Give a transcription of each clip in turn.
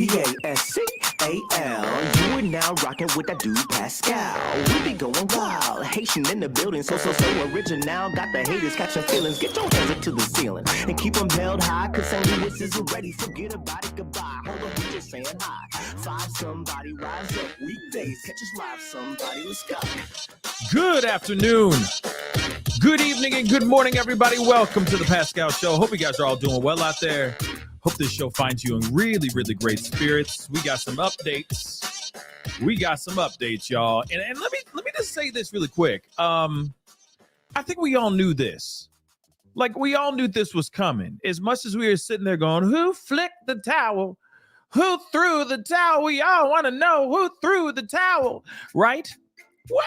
Pascal. You are now rocking with that dude Pascal. We be going wild, Haitian in the building, so original. Got the haters catching feelings. Get your hands up to the ceiling and keep them held high, cause St. Louis is ready. Forget about it, goodbye. Hold on, we just saying hi. Five somebody, rise up weekdays. Catch us live, somebody, let's go. Good afternoon, good evening, and good morning, everybody. Welcome to the Pascal Show. Hope you guys are all doing well out there. Hope this show finds you in really, really great spirits. We got some updates. Y'all. And let me just say this really quick. I think we all knew this. Like, we all knew this was coming. As much as we were sitting there going, who flicked the towel? Who threw the towel? We all want to know who threw the towel, right? Well,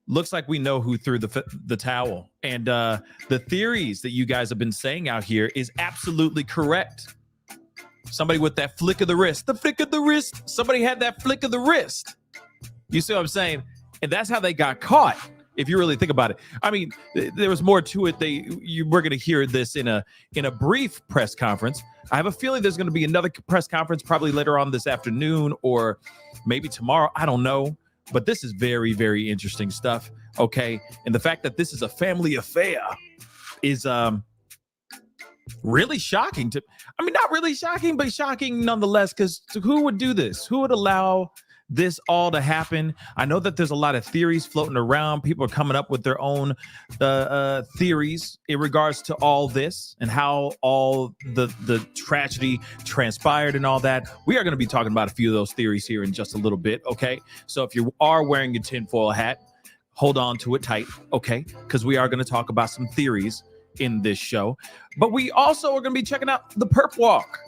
looks like we know who threw the towel. And the theories that you guys have been saying out here is absolutely correct. Somebody with that flick of the wrist. The flick of the wrist. Somebody had that flick of the wrist. You see what I'm saying? And that's how they got caught, if you really think about it. I mean, there was more to it. We're going to hear this in a brief press conference. I have a feeling there's going to be another press conference probably later on this afternoon or maybe tomorrow. I don't know. But this is very, very interesting stuff, okay? And the fact that this is a family affair is really shocking not really shocking, but shocking nonetheless, because who would do this? Who would allow this all to happen? I know that there's a lot of theories floating around. People are coming up with their own theories in regards to all this and how all the tragedy transpired and all that. We are going to be talking about a few of those theories here in just a little bit, okay? So if you are wearing your tinfoil hat, hold on to it tight, okay? Because we are going to talk about some theories in this show. But we also are going to be checking out the perp walk.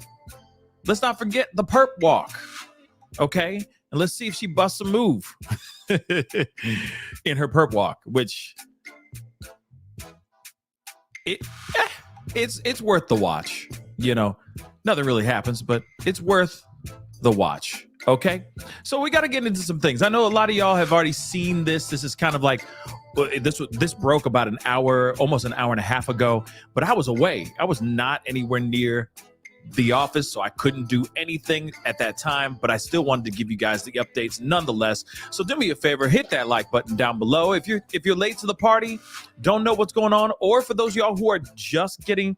Let's not forget the perp walk, okay? And let's see if she busts a move in her perp walk, which it's worth the watch. You know, nothing really happens, but it's worth the watch. Okay, so we got to get into some things. I know a lot of y'all have already seen this. This is kind of like this broke about almost an hour and a half ago, but I was away. I was not anywhere near the office, so I couldn't do anything at that time, but I still wanted to give you guys the updates nonetheless. So do me a favor, hit that like button down below. If you're late to the party, don't know what's going on, or for those of y'all who are just getting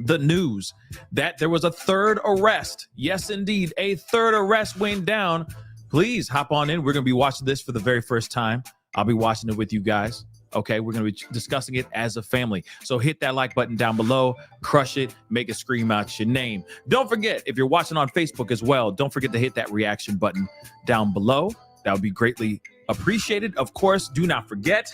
the news that there was a third arrest. Yes, indeed, a third arrest went down. Please hop on in. We're going to be watching this for the very first time. I'll be watching it with you guys. Okay, we're going to be discussing it as a family. So hit that like button down below, crush it, make it scream out your name. Don't forget, if you're watching on Facebook as well, don't forget to hit that reaction button down below. That would be greatly appreciated. Of course, do not forget,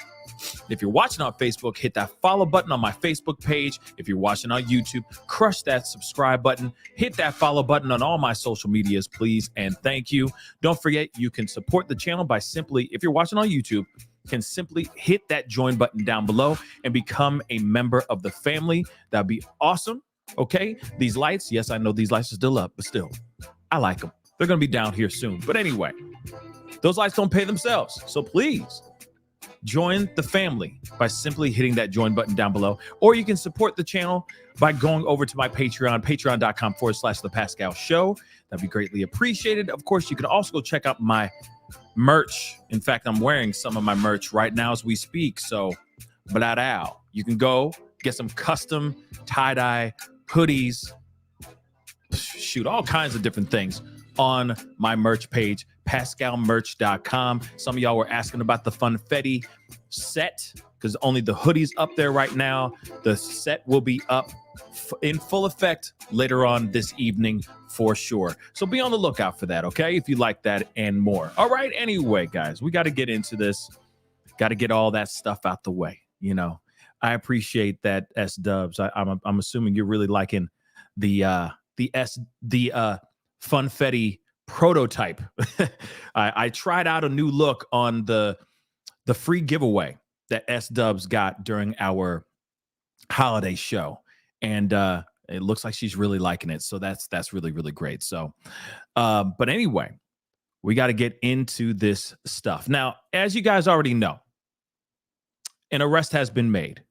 if you're watching on Facebook, hit that follow button on my Facebook page. If you're watching on YouTube, crush that subscribe button. Hit that follow button on all my social medias, please, and thank you. Don't forget, you can support the channel by simply, if you're watching on YouTube, can simply hit that join button down below and become a member of the family. That'd be awesome. Okay, these lights, yes, I know these lights are still up, but still, I like them. They're going to be down here soon. But anyway, those lights don't pay themselves. So please join the family by simply hitting that join button down below. Or you can support the channel by going over to my Patreon, patreon.com/The Pascal Show. That'd be greatly appreciated. Of course, you can also go check out my merch. In fact, I'm wearing some of my merch right now as we speak. So, blout out. You can go get some custom tie-dye hoodies. Shoot, all kinds of different things on my merch page, pascalmerch.com. Some of y'all were asking about the Funfetti set because only the hoodies up there right now. The set will be up in full effect later on this evening for sure. So be on the lookout for that, okay? If you like that and more. All right, anyway, guys, we got to get into this. Got to get all that stuff out the way, you know. I appreciate that, S-Dubs. I'm assuming you're really liking the Funfetti prototype. I tried out a new look on the free giveaway that S-Dubs got during our holiday show, and it looks like she's really liking it. So that's really, really great. So, but anyway, we got to get into this stuff. Now, as you guys already know, an arrest has been made.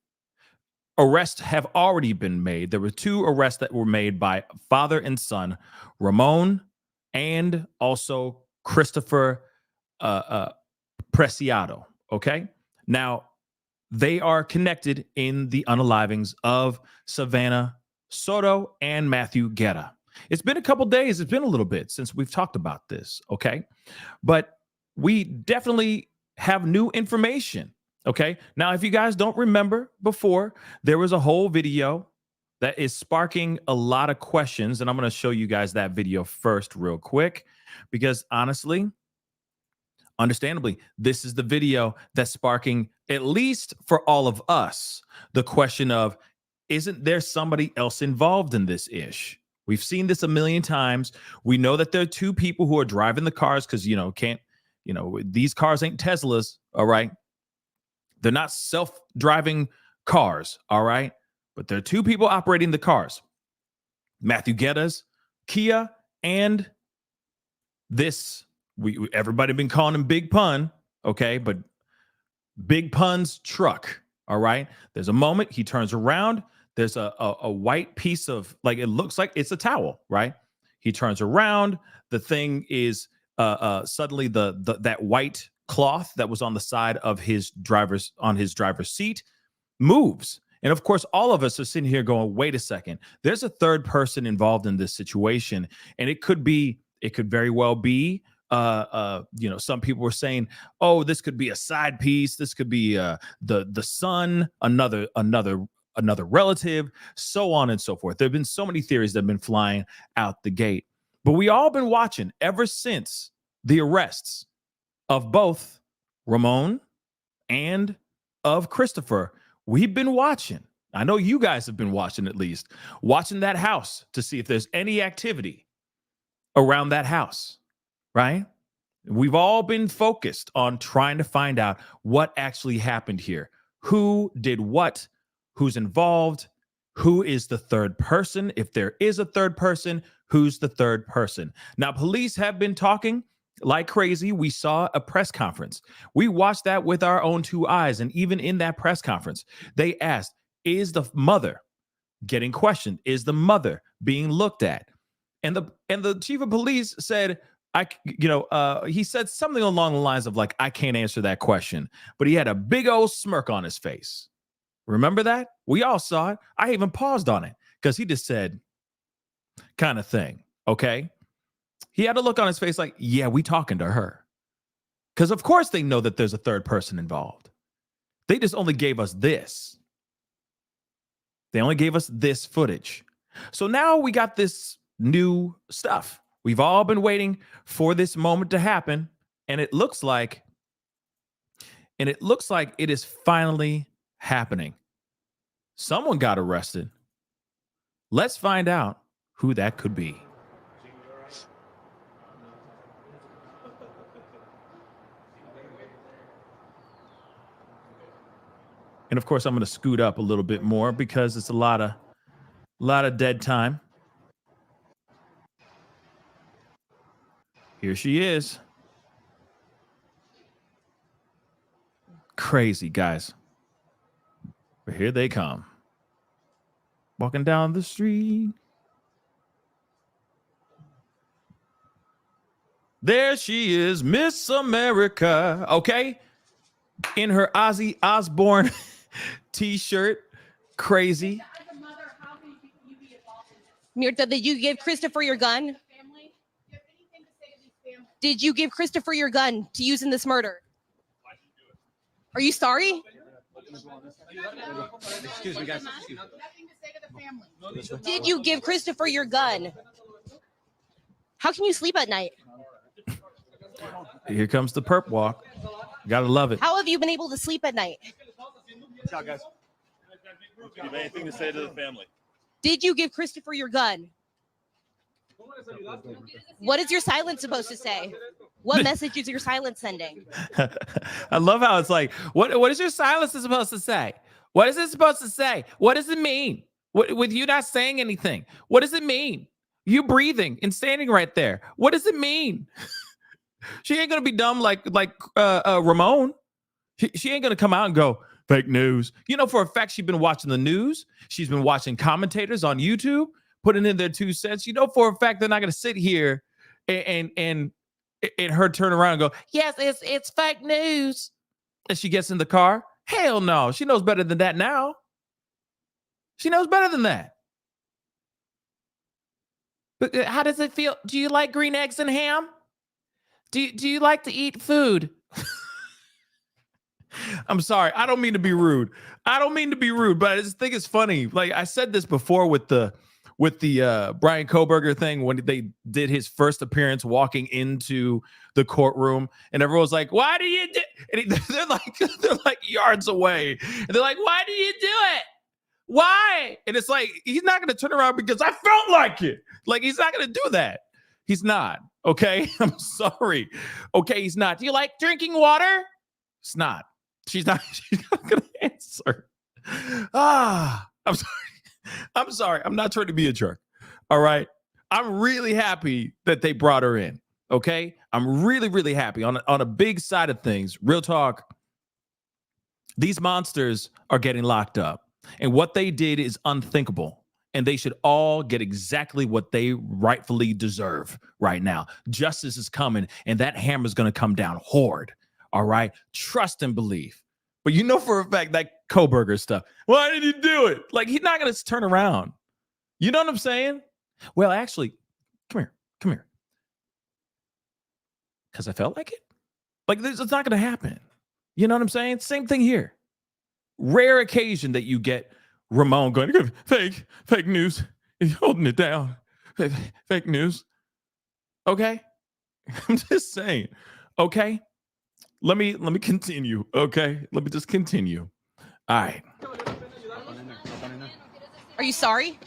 arrests have already been made. There were 2 arrests that were made by father and son, Ramon and also Christopher Preciado. Okay. Now, they are connected in the unalivings of Savannah Soto and Matthew Guerra. It's been a couple days. It's been a little bit since we've talked about this. Okay. But we definitely have new information. Okay. Now, if you guys don't remember before, there was a whole video that is sparking a lot of questions. And I'm going to show you guys that video first, real quick, because honestly, understandably, this is the video that's sparking, at least for all of us, the question of, isn't there somebody else involved in this ish? We've seen this a million times. We know that there are 2 people who are driving the cars because, these cars ain't Teslas, all right? They're not self-driving cars, all right? But there are 2 people operating the cars. Matthew Guerra's Kia and this, everybody been calling him Big Pun, okay? But Big Pun's truck, all right? There's a moment, he turns around, there's a white piece of, like, it looks like it's a towel, right? He turns around, the thing is suddenly that white cloth that was on the side of his driver's seat moves. And of course, all of us are sitting here going, wait a second, there's a third person involved in this situation. And it could very well be, some people were saying, oh, this could be a side piece. This could be the son, another relative, so on and so forth. There have been so many theories that have been flying out the gate. But we all been watching ever since the arrests of both Ramon and of Christopher. We've been watching. I know you guys have been watching, at least watching that house to see if there's any activity around that house, right? We've all been focused on trying to find out what actually happened here. Who did what? Who's involved? Who is the third person? If there is a third person, who's the third person? Now, police have been talking like crazy. We saw a press conference. We watched that with our own 2 eyes. And even in that press conference, they asked, is the mother getting questioned? Is the mother being looked at? And the chief of police said, he said something along the lines of, like, I can't answer that question. But he had a big old smirk on his face. Remember that? We all saw it. I even paused on it because he just said, kind of thing. Okay. He had a look on his face like, yeah, we talking to her. Because of course they know that there's a third person involved. They just only gave us this. They only gave us this footage. So now we got this new stuff. We've all been waiting for this moment to happen. And it looks like it is finally happening. Someone got arrested. Let's find out who that could be. And of course, I'm going to scoot up a little bit more because it's a lot of dead time. Here she is. Crazy, guys. But here they come. Walking down the street. There she is, Miss America. Okay. In her Azie Osborne t-shirt. Crazy. Mirta, did you give Christopher your gun? Did you give Christopher your gun to use in this murder? Are you sorry? Excuse me, guys. Did you give Christopher your gun? How can you sleep at night? Here comes the perp walk. Gotta love it. How have you been able to sleep at night? Ciao, guys. Do you have anything to say to the family? Did you give Christopher your gun? What is your silence supposed to say? What message is your silence sending? I love how it's like, what is your silence supposed to say? What is it supposed to say? What does it mean? With you not saying anything? What does it mean? You breathing and standing right there. What does it mean? She ain't gonna be dumb like Ramon. She ain't gonna come out and go, Fake news. You know, for a fact, she's been watching the news. She's been watching commentators on YouTube, putting in their 2 cents. You know, for a fact, they're not going to sit here and her turn around and go, yes, it's fake news. And she gets in the car. Hell no. She knows better than that now. She knows better than that. But how does it feel? Do you like green eggs and ham? Do you like to eat food? I'm sorry. I don't mean to be rude. But I just think it's funny. Like I said this before with the Brian Koberger thing when they did his first appearance walking into the courtroom, and everyone was like, "Why do you do?" And they're like yards away, and they're like, "Why do you do it? Why?" And it's like he's not going to turn around because I felt like it. Like he's not going to do that. He's not. Okay, I'm sorry. Okay, he's not. Do you like drinking water? It's not. She's not going to answer. I'm sorry. I'm not trying to be a jerk. All right. I'm really happy that they brought her in. Okay. I'm really, really happy on a big side of things. Real talk. These monsters are getting locked up, and what they did is unthinkable. And they should all get exactly what they rightfully deserve right now. Justice is coming, and that hammer is going to come down hard. All right. Trust and believe. But you know for a fact that Koberger stuff. Why did you do it? Like, he's not going to turn around. You know what I'm saying? Well, actually, come here. Because I felt like it. Like, it's not going to happen. You know what I'm saying? Same thing here. Rare occasion that you get Ramon going, fake news. He's holding it down. Fake news. Okay. I'm just saying. Okay. Let me continue. Okay. Let me just continue. All right. Are you sorry?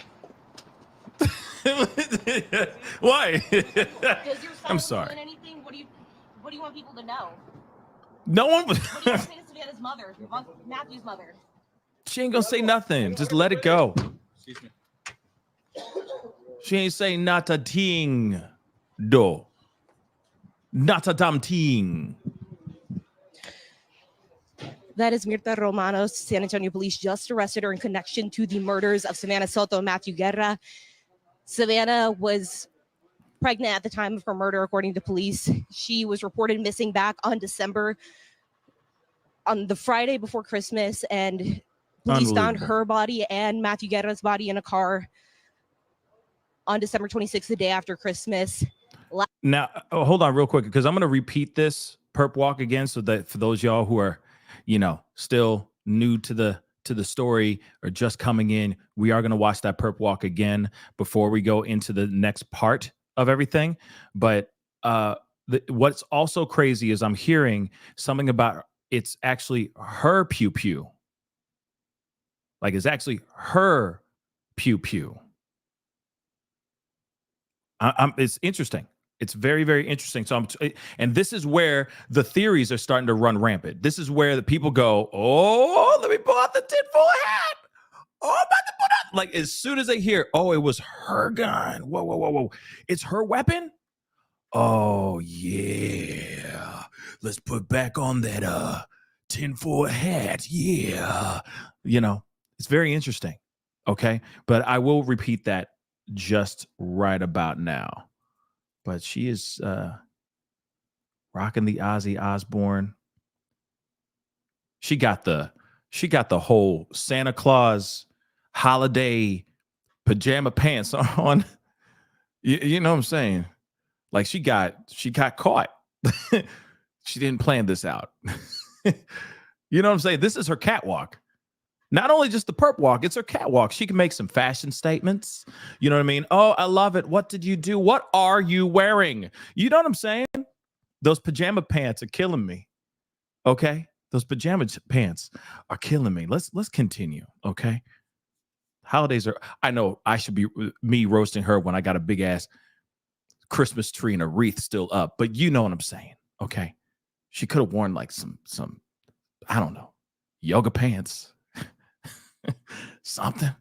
Why? Does your son I'm sorry. doing anything? What do you want people to know? No one. What do you want to say to Savannah's mother, Matthew's mother? She ain't gonna say nothing. Just let it go. Excuse me. She ain't saying not a ting, do. Not a damn ting. That is Mirta Romanos. San Antonio police just arrested her in connection to the murders of Savannah Soto and Matthew Guerra. Savannah was pregnant at the time of her murder, according to police. She was reported missing back on the Friday before Christmas, and police found her body and Matthew Guerra's body in a car on December 26th, the day after Christmas. Now, hold on real quick, because I'm going to repeat this perp walk again so that for those y'all who are, still new to the story or just coming in, we are going to watch that perp walk again before we go into the next part of everything. But what's also crazy is I'm hearing something about it's actually her pew pew. Like it's actually her pew pew. It's interesting. It's very, very interesting. So and this is where the theories are starting to run rampant. This is where the people go, oh, let me pull out the tinfoil hat. Oh, I'm about to put out. Like as soon as they hear, oh, it was her gun. Whoa. It's her weapon? Oh, yeah. Let's put back on that tinfoil hat. Yeah. It's very interesting. Okay. But I will repeat that just right about now. But she is rocking the Azie Osborne. She got the whole Santa Claus holiday pajama pants on. You know what I'm saying? Like she got caught. She didn't plan this out. You know what I'm saying? This is her catwalk. Not only just the perp walk, it's her catwalk. She can make some fashion statements. You know what I mean? Oh, I love it. What did you do? What are you wearing? You know what I'm saying? Those pajama pants are killing me. Okay? Those pajama pants are killing me. Let's continue. Okay? Holidays are, I know I should be me roasting her when I got a big ass Christmas tree and a wreath still up, but you know what I'm saying. Okay? She could have worn like some, I don't know, yoga pants. Something.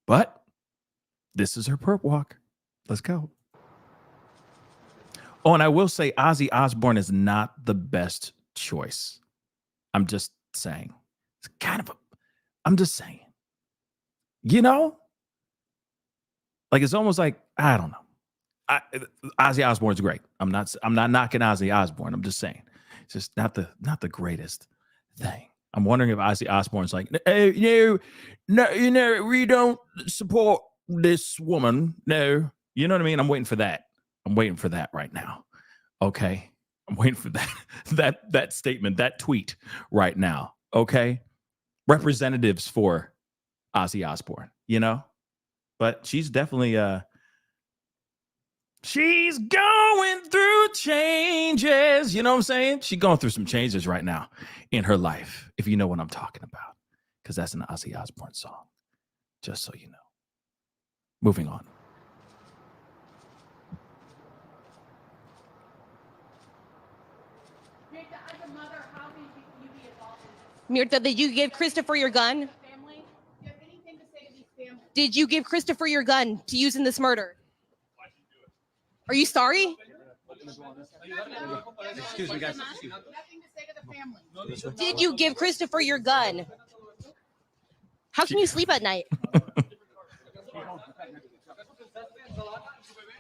But this is her perp walk. Let's go. Oh, and I will say Azie Osborne is not the best choice. I'm just saying. It's kind of I'm just saying, you know, like it's almost like, I don't know. Ozzy Osbourne's great. I'm not knocking Ozzy Osbourne. I'm just saying it's just not the greatest thing. I'm wondering if Ozzy Osbourne's like, hey, no, we don't support this woman. No, you know what I mean? I'm waiting for that. I'm waiting for that right now. Okay. I'm waiting for that statement, that tweet right now. Okay. Representatives for Ozzy Osbourne, you know? But she's definitely she's going through changes. You know what I'm saying? She's going through some changes right now in her life, if you know what I'm talking about. Because that's an Ozzy Osbourne song. Just so you know. Moving on. Mirta, did you give Christopher your gun? Did you give Christopher your gun to use in this murder? Are you sorry? Excuse me, guys. Did you give Christopher your gun? How can you sleep at night?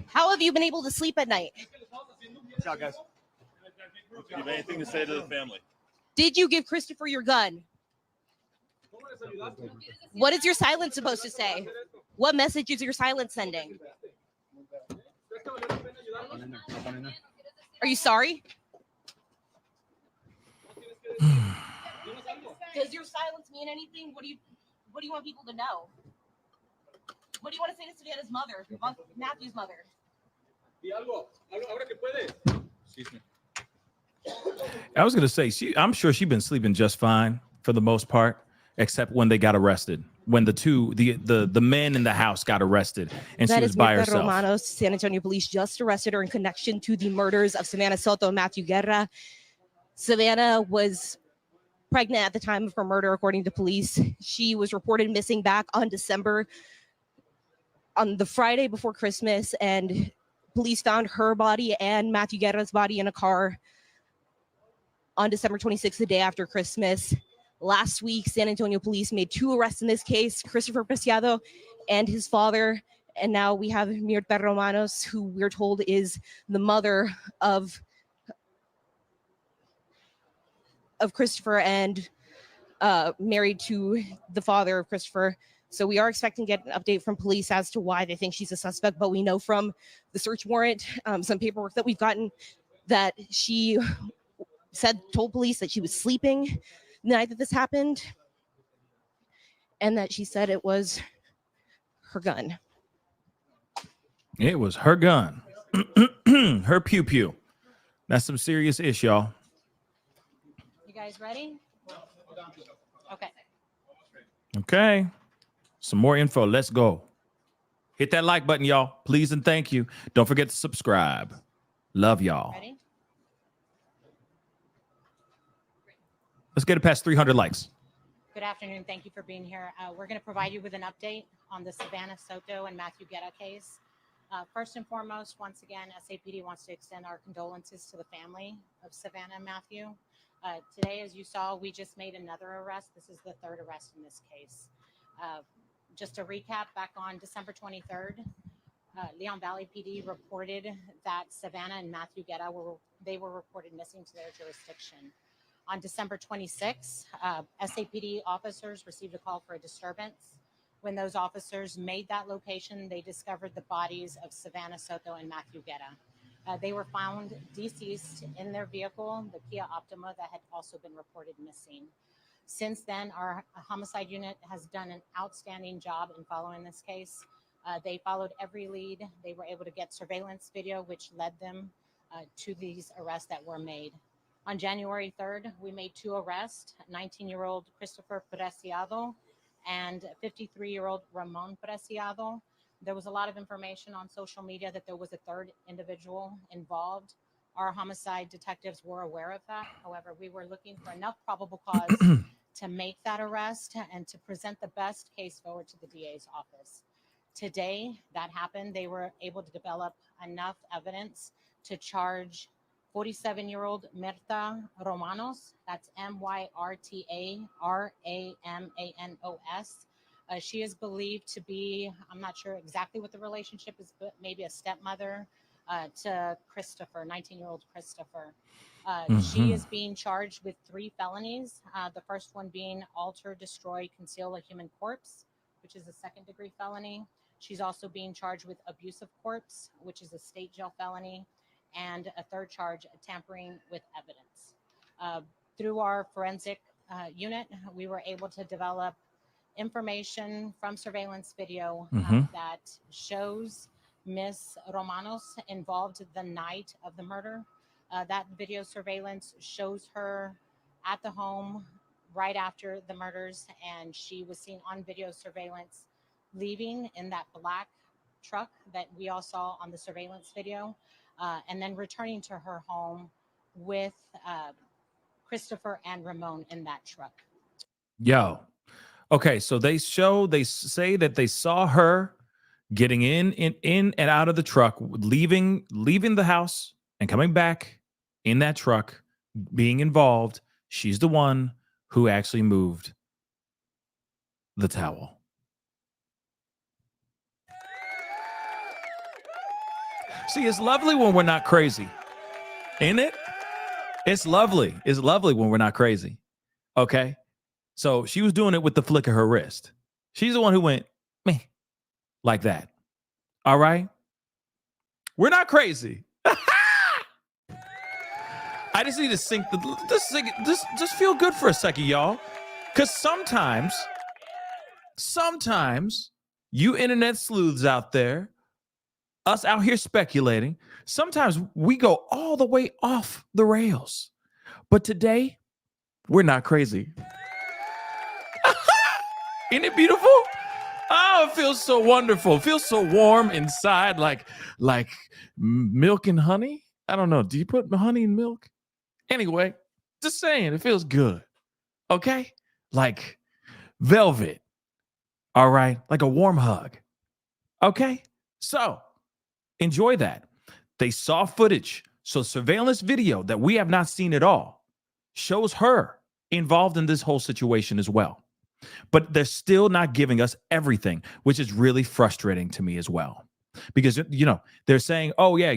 How have you been able to sleep at night? Watch out, guys. Do you have anything to say to the family? Did you give Christopher your gun? What is your silence supposed to say? What message is your silence sending? Are you sorry? Does your silence mean anything? What do you want people to know? What do you want to say to Savannah's mother, Matthew's mother? I was gonna say I'm sure she's been sleeping just fine for the most part, except when they got arrested. When the men in the house got arrested and she was by herself. Romanos, San Antonio police just arrested her in connection to the murders of Savannah Soto and Matthew Guerra. Savannah was pregnant at the time of her murder, according to police. She was reported missing back on the Friday before Christmas, and police found her body and Matthew Guerra's body in a car on December 26th, the day after Christmas. Last week, San Antonio police made 2 arrests in this case, Christopher Preciado and his father. And now we have Mirta Romanos, who we're told is the mother of Christopher and married to the father of Christopher. So we are expecting to get an update from police as to why they think she's a suspect. But we know from the search warrant, some paperwork that we've gotten, that she told police that she was sleeping the night that this happened, and that she said it was her gun. It was her gun. Her pew pew. That's some serious ish, y'all. You guys ready? Okay. Okay. Some more info. Let's go. Hit that like button, y'all. Please and thank you. Don't forget to subscribe. Love y'all. Ready? Let's get it past 300 likes. Good afternoon. Thank you for being here. We're going to provide you with an update on the Savannah Soto and Matthew Guerra case. First and foremost, once again, SAPD wants to extend our condolences to the family of Savannah and Matthew. Today, as you saw, we just made another arrest. This is the 3rd arrest in this case. Just to recap, back on December 23rd, Leon Valley PD reported that Savannah and Matthew Guerra were reported missing to their jurisdiction. On December 26th, SAPD officers received a call for a disturbance. When those officers made that location, they discovered the bodies of Savannah Soto and Matthew Guerra. They were found deceased in their vehicle, the Kia Optima, that had also been reported missing. Since then, our homicide unit has done an outstanding job in following this case. They followed every lead. They were able to get surveillance video, which led them to these arrests that were made. On January 3rd, we made 2 arrests, 19-year-old Christopher Preciado and 53-year-old Ramon Preciado. There was a lot of information on social media that there was a 3rd individual involved. Our homicide detectives were aware of that. However, we were looking for enough probable cause to make that arrest and to present the best case forward to the DA's office. Today, that happened. They were able to develop enough evidence to charge 47-year-old Myrta Romanos. That's Myrta Ramanos. She is believed to be, I'm not sure exactly what the relationship is, but maybe a stepmother to Christopher, 19-year-old Christopher. She is being charged with 3 felonies. The first one being alter, destroy, conceal a human corpse, which is a second-degree felony. She's also being charged with abuse of corpse, which is a state jail felony, and a third charge, tampering with evidence. Through our forensic unit, we were able to develop information from surveillance video that shows Miss Romanos involved the night of the murder. That video surveillance shows her at the home right after the murders, and she was seen on video surveillance leaving in that black truck that we all saw on the surveillance video, and then returning to her home with Christopher and Ramon in that truck. Yo. Okay, so they say that they saw her getting in and out of the truck, leaving the house and coming back in that truck, being involved. She's the one who actually moved the towel. See, it's lovely when we're not crazy, ain't it? It's lovely. It's lovely when we're not crazy. Okay. So she was doing it with the flick of her wrist. She's the one who went, meh, like that. All right. We're not crazy. I just need to sink just feel good for a second, y'all. Because sometimes you internet sleuths out there, us out here speculating, sometimes we go all the way off the rails. But today, we're not crazy. Isn't it beautiful? Oh, it feels so wonderful. It feels so warm inside, like milk and honey. I don't know. Do you put honey in milk? Anyway, just saying, it feels good. Okay? Like velvet. All right? Like a warm hug. Okay? So, enjoy that. They saw footage. So, surveillance video that we have not seen at all shows her involved in this whole situation as well. But they're still not giving us everything, which is really frustrating to me as well. Because, they're saying, oh, yeah,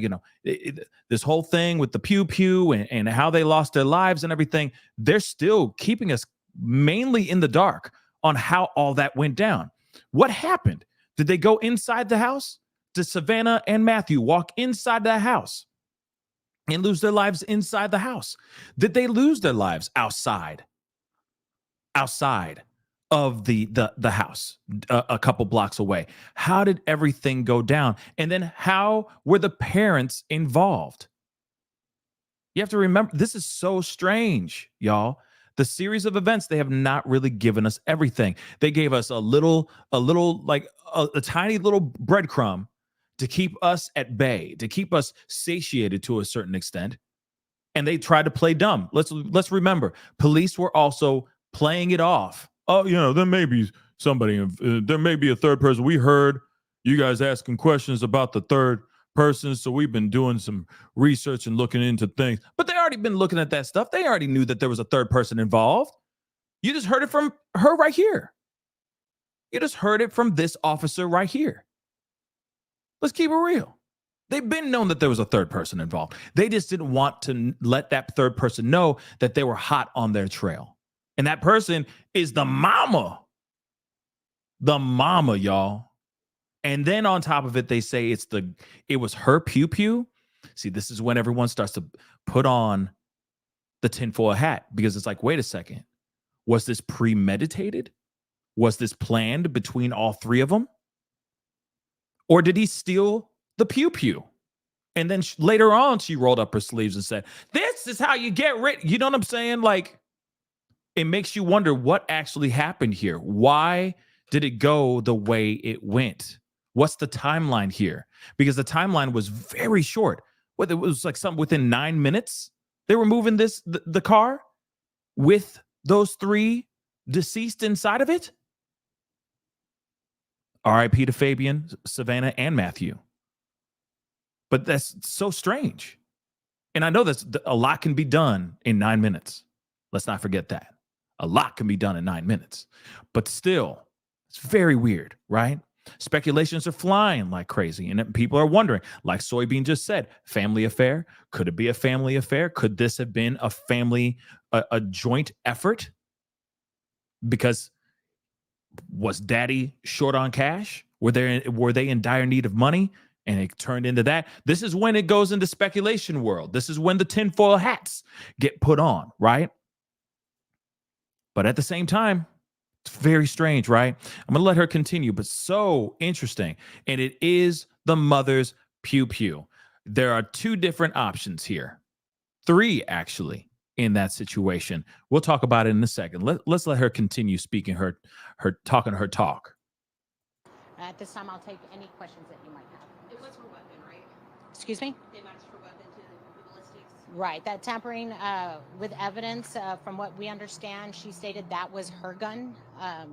this whole thing with the pew and how they lost their lives and everything, they're still keeping us mainly in the dark on how all that went down. What happened? Did they go inside the house? Did Savannah and Matthew walk inside that house and lose their lives inside the house? Did they lose their lives outside of the house a couple blocks away? How did everything go down? And then how were the parents involved? You have to remember, this is so strange, y'all. The series of events, they have not really given us everything. They gave us a tiny little breadcrumb to keep us at bay, to keep us satiated to a certain extent. And they tried to play dumb. Let's remember, police were also playing it off. Oh, there may be somebody, there may be a third person. We heard you guys asking questions about the third person, so we've been doing some research and looking into things. But they already been looking at that stuff. They already knew that there was a third person involved. You just heard it from her right here. You just heard it from this officer right here. Let's keep it real. They've been known that there was a third person involved. They just didn't want to let that third person know that they were hot on their trail. And that person is the mama. The mama, y'all. And then on top of it, they say it was her pew. See, this is when everyone starts to put on the tinfoil hat, because it's like, wait a second. Was this premeditated? Was this planned between all three of them? Or did he steal the pew? And then later on, she rolled up her sleeves and said, this is how you get rid. You know what I'm saying? Like, it makes you wonder what actually happened here. Why did it go the way it went? What's the timeline here? Because the timeline was very short. It was like something within 9 minutes. They were moving the car with those 3 deceased inside of it. R.I.P. to Fabian, Savannah, and Matthew. But that's so strange. And I know that a lot can be done in 9 minutes. Let's not forget that. A lot can be done in 9 minutes. But still, it's very weird, right? Speculations are flying like crazy. And people are wondering, like Soybean just said, family affair. Could it be a family affair? Could this have been a family, a joint effort? Because was daddy short on cash? Were they in dire need of money? And it turned into that. This is when it goes into speculation world. This is when the tinfoil hats get put on, right? But at the same time, it's very strange, right? I'm going to let her continue, but so interesting. And it is the mother's pew pew. There are 2 different options here. 3, actually, in that situation. We'll talk about it in a second. Let's let her continue speaking her talking her talk. At this time, I'll take any questions that you might have. It was her weapon, right? Excuse me? They matched her weapon to the ballistics. Right. That tampering with evidence, from what we understand, she stated that was her gun.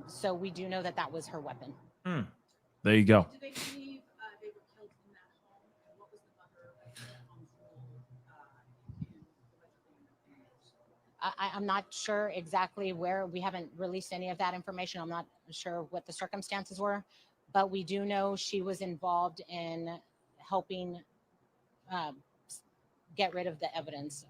So we do know that that was her weapon. There you go. Do they believe they were killed in that home? And what was the mother of the home's role in I'm not sure exactly where. We haven't released any of that information. I'm not sure what the circumstances were, but we do know she was involved in helping get rid of the evidence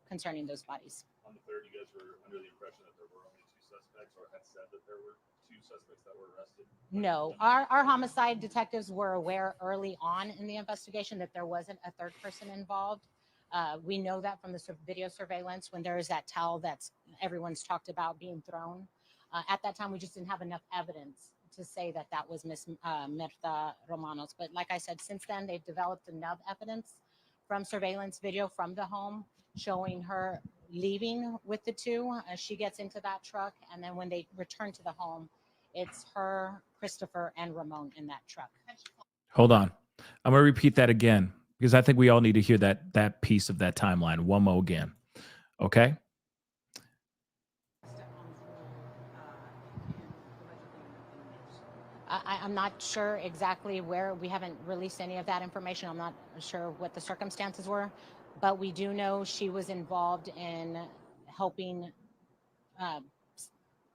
concerning those bodies. On the 3rd, you guys were under the impression that there were only 2 suspects, or had said that there were 2 suspects that were arrested? No, our homicide detectives were aware early on in the investigation that there wasn't a 3rd person involved. We know that from the video surveillance when there is that towel that's everyone's talked about being thrown. At that time, we just didn't have enough evidence to say that that was Miss Mirta Romanos. But like I said, since then, they've developed enough evidence from surveillance video from the home showing her leaving with the 2 as she gets into that truck. And then when they return to the home, it's her, Christopher, and Ramon in that truck. Hold on. I'm going to repeat that again because I think we all need to hear that piece of that timeline one more again. Okay? I'm not sure exactly where. We haven't released any of that information. I'm not sure what the circumstances were, but we do know she was involved in helping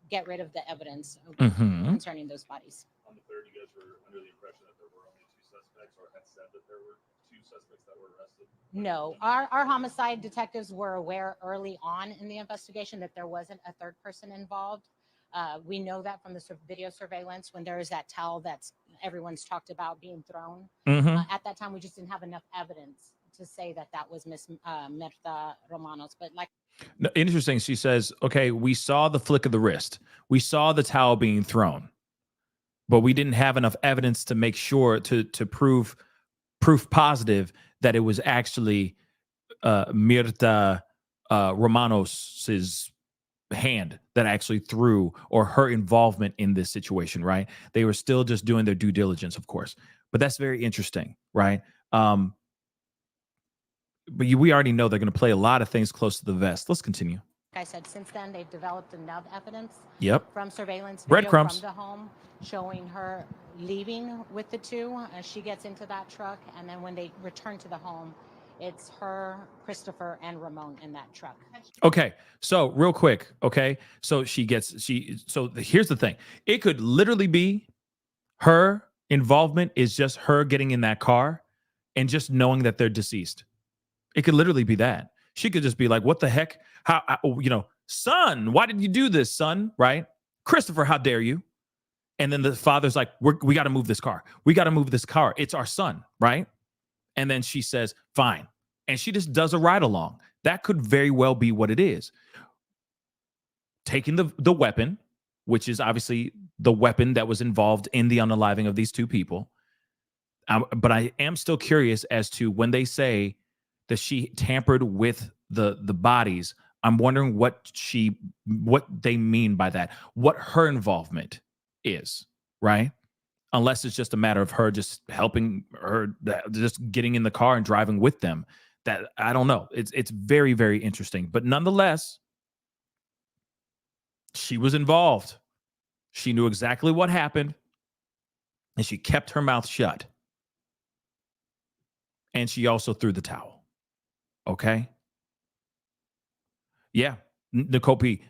get rid of the evidence concerning those bodies. On the 3rd, you guys were under the impression that there were only 2 suspects, or had said that there were 2 suspects that were arrested? No, our homicide detectives were aware early on in the investigation that there wasn't a 3rd person involved. We know that from the video surveillance when there is that towel that's everyone's talked about being thrown. At that time, we just didn't have enough evidence to say that that was Miss Mirta Romanos. But like, No, interesting. She says, okay, we saw the flick of the wrist. We saw the towel being thrown, but we didn't have enough evidence to make sure to prove positive that it was actually Mirta Romanos's hand that actually threw, or her involvement in this situation, right? They were still just doing their due diligence, of course. But that's very interesting, right? But we already know they're going to play a lot of things close to the vest. Let's continue. I said, since then, they've developed enough evidence from surveillance video breadcrumbs from the home showing her leaving with the 2 as she gets into that truck. And then when they return to the home, it's her, Christopher, and Ramon in that truck. Okay, so real quick, okay? So here's the thing. It could literally be her involvement is just her getting in that car and just knowing that they're deceased. It could literally be that. She could just be like, what the heck? How, son, why did you do this, son? Right? Christopher, how dare you? And then the father's like, we got to move this car. We got to move this car. It's our son, right? And then she says, fine. And she just does a ride along. That could very well be what it is. Taking the weapon, which is obviously the weapon that was involved in the unaliving of these 2 people. But I am still curious as to when they say that she tampered with the bodies. I'm wondering what they mean by that, what her involvement is, right? Unless it's just a matter of her just helping her, just getting in the car and driving with them. That I don't know. It's very, very interesting. But nonetheless, she was involved. She knew exactly what happened, and she kept her mouth shut. And she also threw the towel. Okay. Yeah. Nicole P.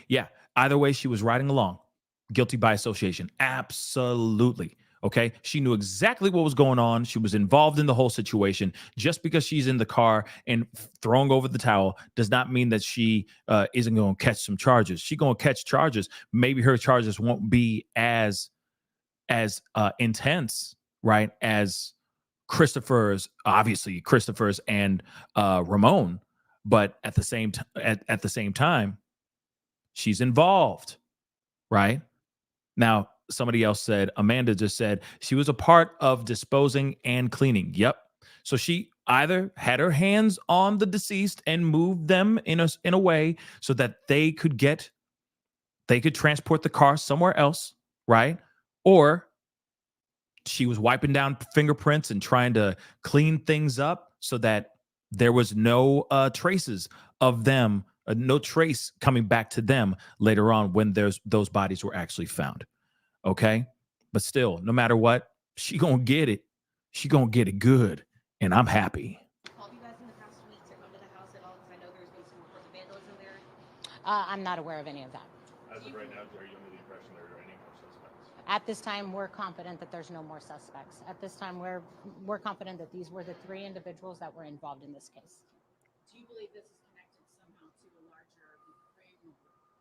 Yeah. Either way, she was riding along. Guilty by association. Absolutely. Okay. She knew exactly what was going on. She was involved in the whole situation. Just because she's in the car and throwing over the towel does not mean that she isn't going to catch some charges. She's going to catch charges. Maybe her charges won't be as intense, right, as Christopher's and Ramon, but at the same time, she's involved, right? Now, somebody else said, Amanda just said she was a part of disposing and cleaning. Yep. So she either had her hands on the deceased and moved them in a way so that they could transport the car somewhere else, right? Or she was wiping down fingerprints and trying to clean things up so that there was no traces of them, no trace coming back to them later on when those bodies were actually found. Okay. But still, no matter what, she gonna get it. She gonna get it good. And I'm happy. Called you guys in the past week to come to the house at all? Because I know there's been some reports of vandalism there. I'm not aware of any of that. As of right now, are you under the impression there are any more suspects? At this time, we're confident that there's no more suspects. At this time, we're confident that these were the 3 individuals that were involved in this case. Do you believe this is connected somehow to a larger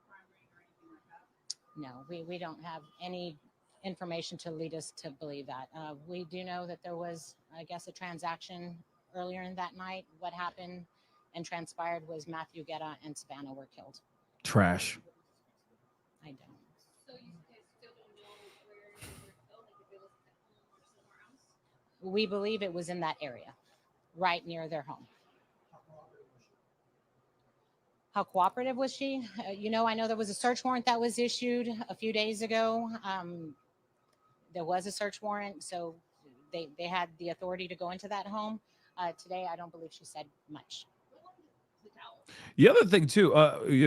crime ring or anything like that? No, we don't have any information to lead us to believe that. We do know that there was, I guess, a transaction earlier in that night. What happened and transpired was Matthew Guerra and Savannah were killed. Trash. I don't. So you guys still don't know where they were killed, like if it was at home or somewhere else? We believe it was in that area, right near their home. How cooperative was she? I know there was a search warrant that was issued a few days ago. There was a search warrant, so they had the authority to go into that home. Today, I don't believe she said much. The other thing too,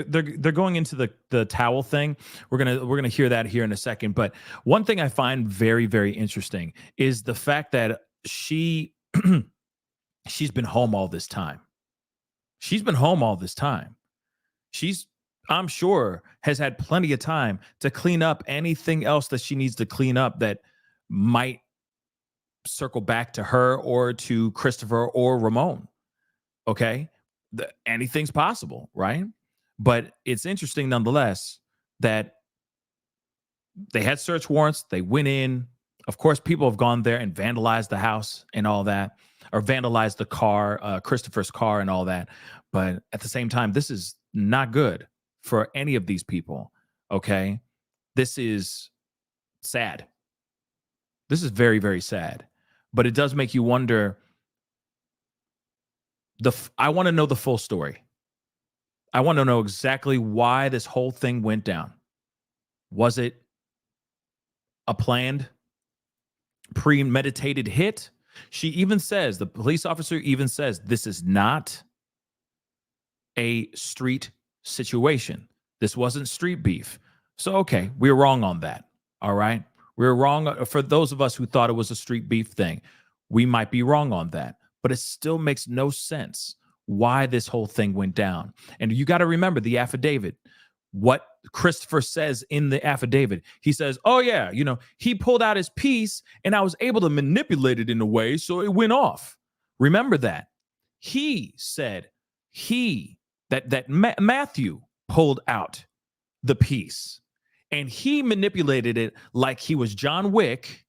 they're going into the towel thing. We're gonna hear that here in a second. But one thing I find very, very interesting is the fact that she's been home all this time. She's been home all this time. I'm sure, has had plenty of time to clean up anything else that she needs to clean up that might circle back to her or to Christopher or Ramon. Okay. Anything's possible, right? But it's interesting nonetheless that they had search warrants. They went in. Of course, people have gone there and vandalized the house and all that, or vandalized the car, Christopher's car and all that. But at the same time, this is not good for any of these people. Okay. This is sad. This is very, very sad. But it does make you wonder. I want to know the full story. I want to know exactly why this whole thing went down. Was it a planned, premeditated hit? The police officer even says, this is not a street situation. This wasn't street beef. So, okay, we're wrong on that. All right. We're wrong. For those of us who thought it was a street beef thing, we might be wrong on that. But it still makes no sense why this whole thing went down. And you got to remember the affidavit. What Christopher says in the affidavit, he says, oh, yeah, he pulled out his piece and I was able to manipulate it in a way so it went off. Remember that. He said Matthew pulled out the piece and he manipulated it like he was John Wick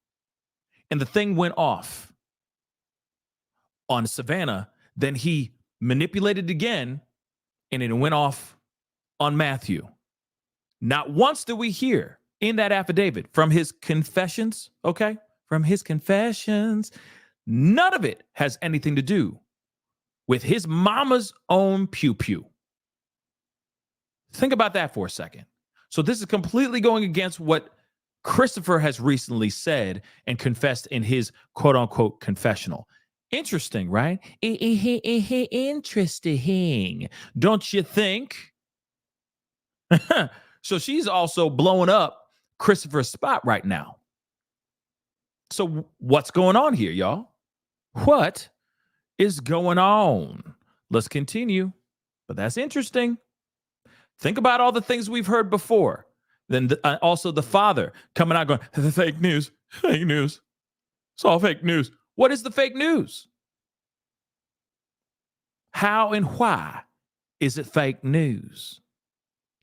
and the thing went off on Savannah. Then he manipulated it again and it went off on Matthew. Not once did we hear in that affidavit from his confessions, okay? From his confessions, none of it has anything to do with his mama's own pew-pew. Think about that for a second. So this is completely going against what Christopher has recently said and confessed in his quote-unquote confessional. Interesting, right? Interesting. Don't you think? So she's also blowing up Christopher's spot right now. So what's going on here, y'all? What is going on? Let's continue. But that's interesting. Think about all the things we've heard before. Then also the father coming out going, fake news, fake news. It's all fake news. What is the fake news? How and why is it fake news?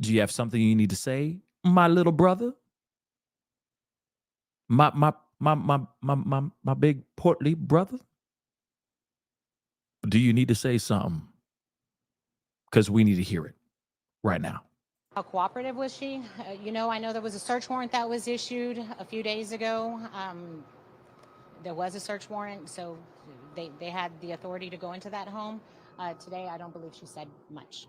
Do you have something you need to say, my little brother? My big portly brother? Do you need to say something? Because we need to hear it right now. How cooperative was she? I know there was a search warrant that was issued a few days ago. There was a search warrant, so they had the authority to go into that home. Today, I don't believe she said much.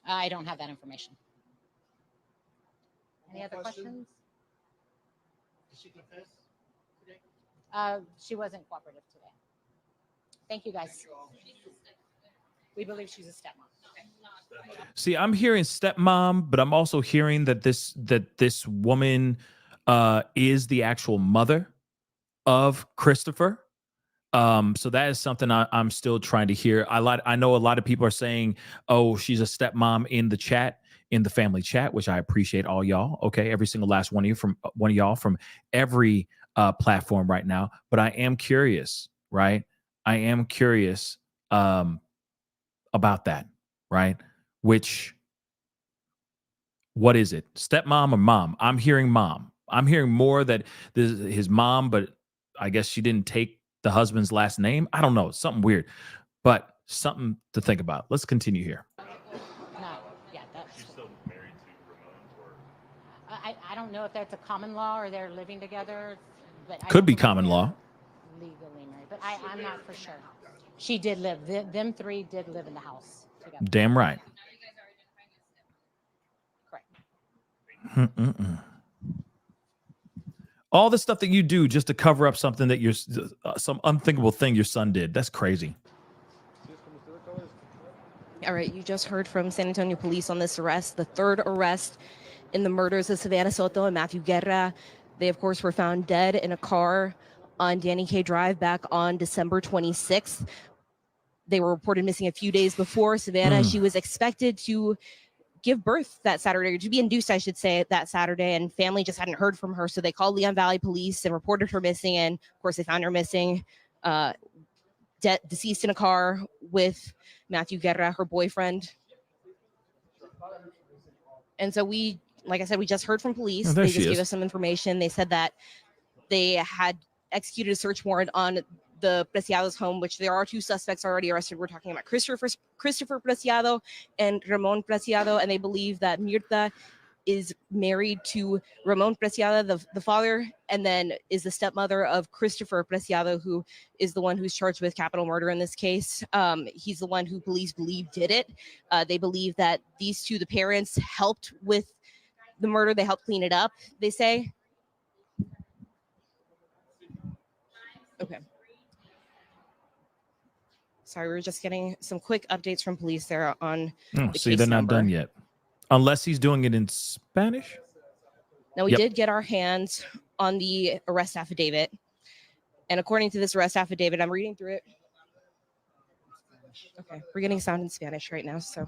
I don't have that information. Any other questions? Did she confess today? She wasn't cooperative today. Thank you, guys. We believe she's a stepmom. See, I'm hearing stepmom, but I'm also hearing that this woman is the actual mother of Christopher. So that is something I'm still trying to hear. I know a lot of people are saying, "Oh, she's a stepmom" in the chat, in the family chat, which I appreciate all y'all. Okay, every single last one of y'all from every platform right now. But I am curious, right? I am curious about that, right? What is it? Stepmom or mom? I'm hearing mom. I'm hearing more that this is his mom, but I guess she didn't take the husband's last name. I don't know. It's something weird, but something to think about. Let's continue here. She's still married to Ramon, or I don't know if that's a common law or they're living together. But I Could don't be believe common they're law. Legally married, but I'm not for sure. She did live. Them three did live in the house together. Damn right. Correct. All the stuff that you do just to cover up something that some unthinkable thing your son did. That's crazy. All right, you just heard from San Antonio police on this arrest, the third arrest in the murders of Savannah Soto and Matthew Guerra. They, of course, were found dead in a car on Danny K Drive back on December 26th. They were reported missing a few days before. Savannah, she was expected to give birth that Saturday, or to be induced, I should say, that Saturday, and family just hadn't heard from her. So they called Leon Valley Police and reported her missing. And of course, they found her missing, deceased in a car with Matthew Guerra, her boyfriend. And so like I said, we just heard from police. They just gave us some information. They said that they had executed a search warrant on the Preciado's home, which there are two suspects already arrested. We're talking about Christopher Preciado and Ramon Preciado, and they believe that Mirta is married to Ramon Preciado, the father, and then is the stepmother of Christopher Preciado, who is the one who's charged with capital murder in this case. He's the one who police believe did it. They believe that these two, the parents, helped with the murder. They helped clean it up, they say. Okay. Sorry, we're just getting some quick updates from police there on the case they're number. not done yet. Unless he's doing it in Spanish. Now, we did get our hands on the arrest affidavit. And according to this arrest affidavit, I'm reading through it. Okay, we're getting sound in Spanish right now, so.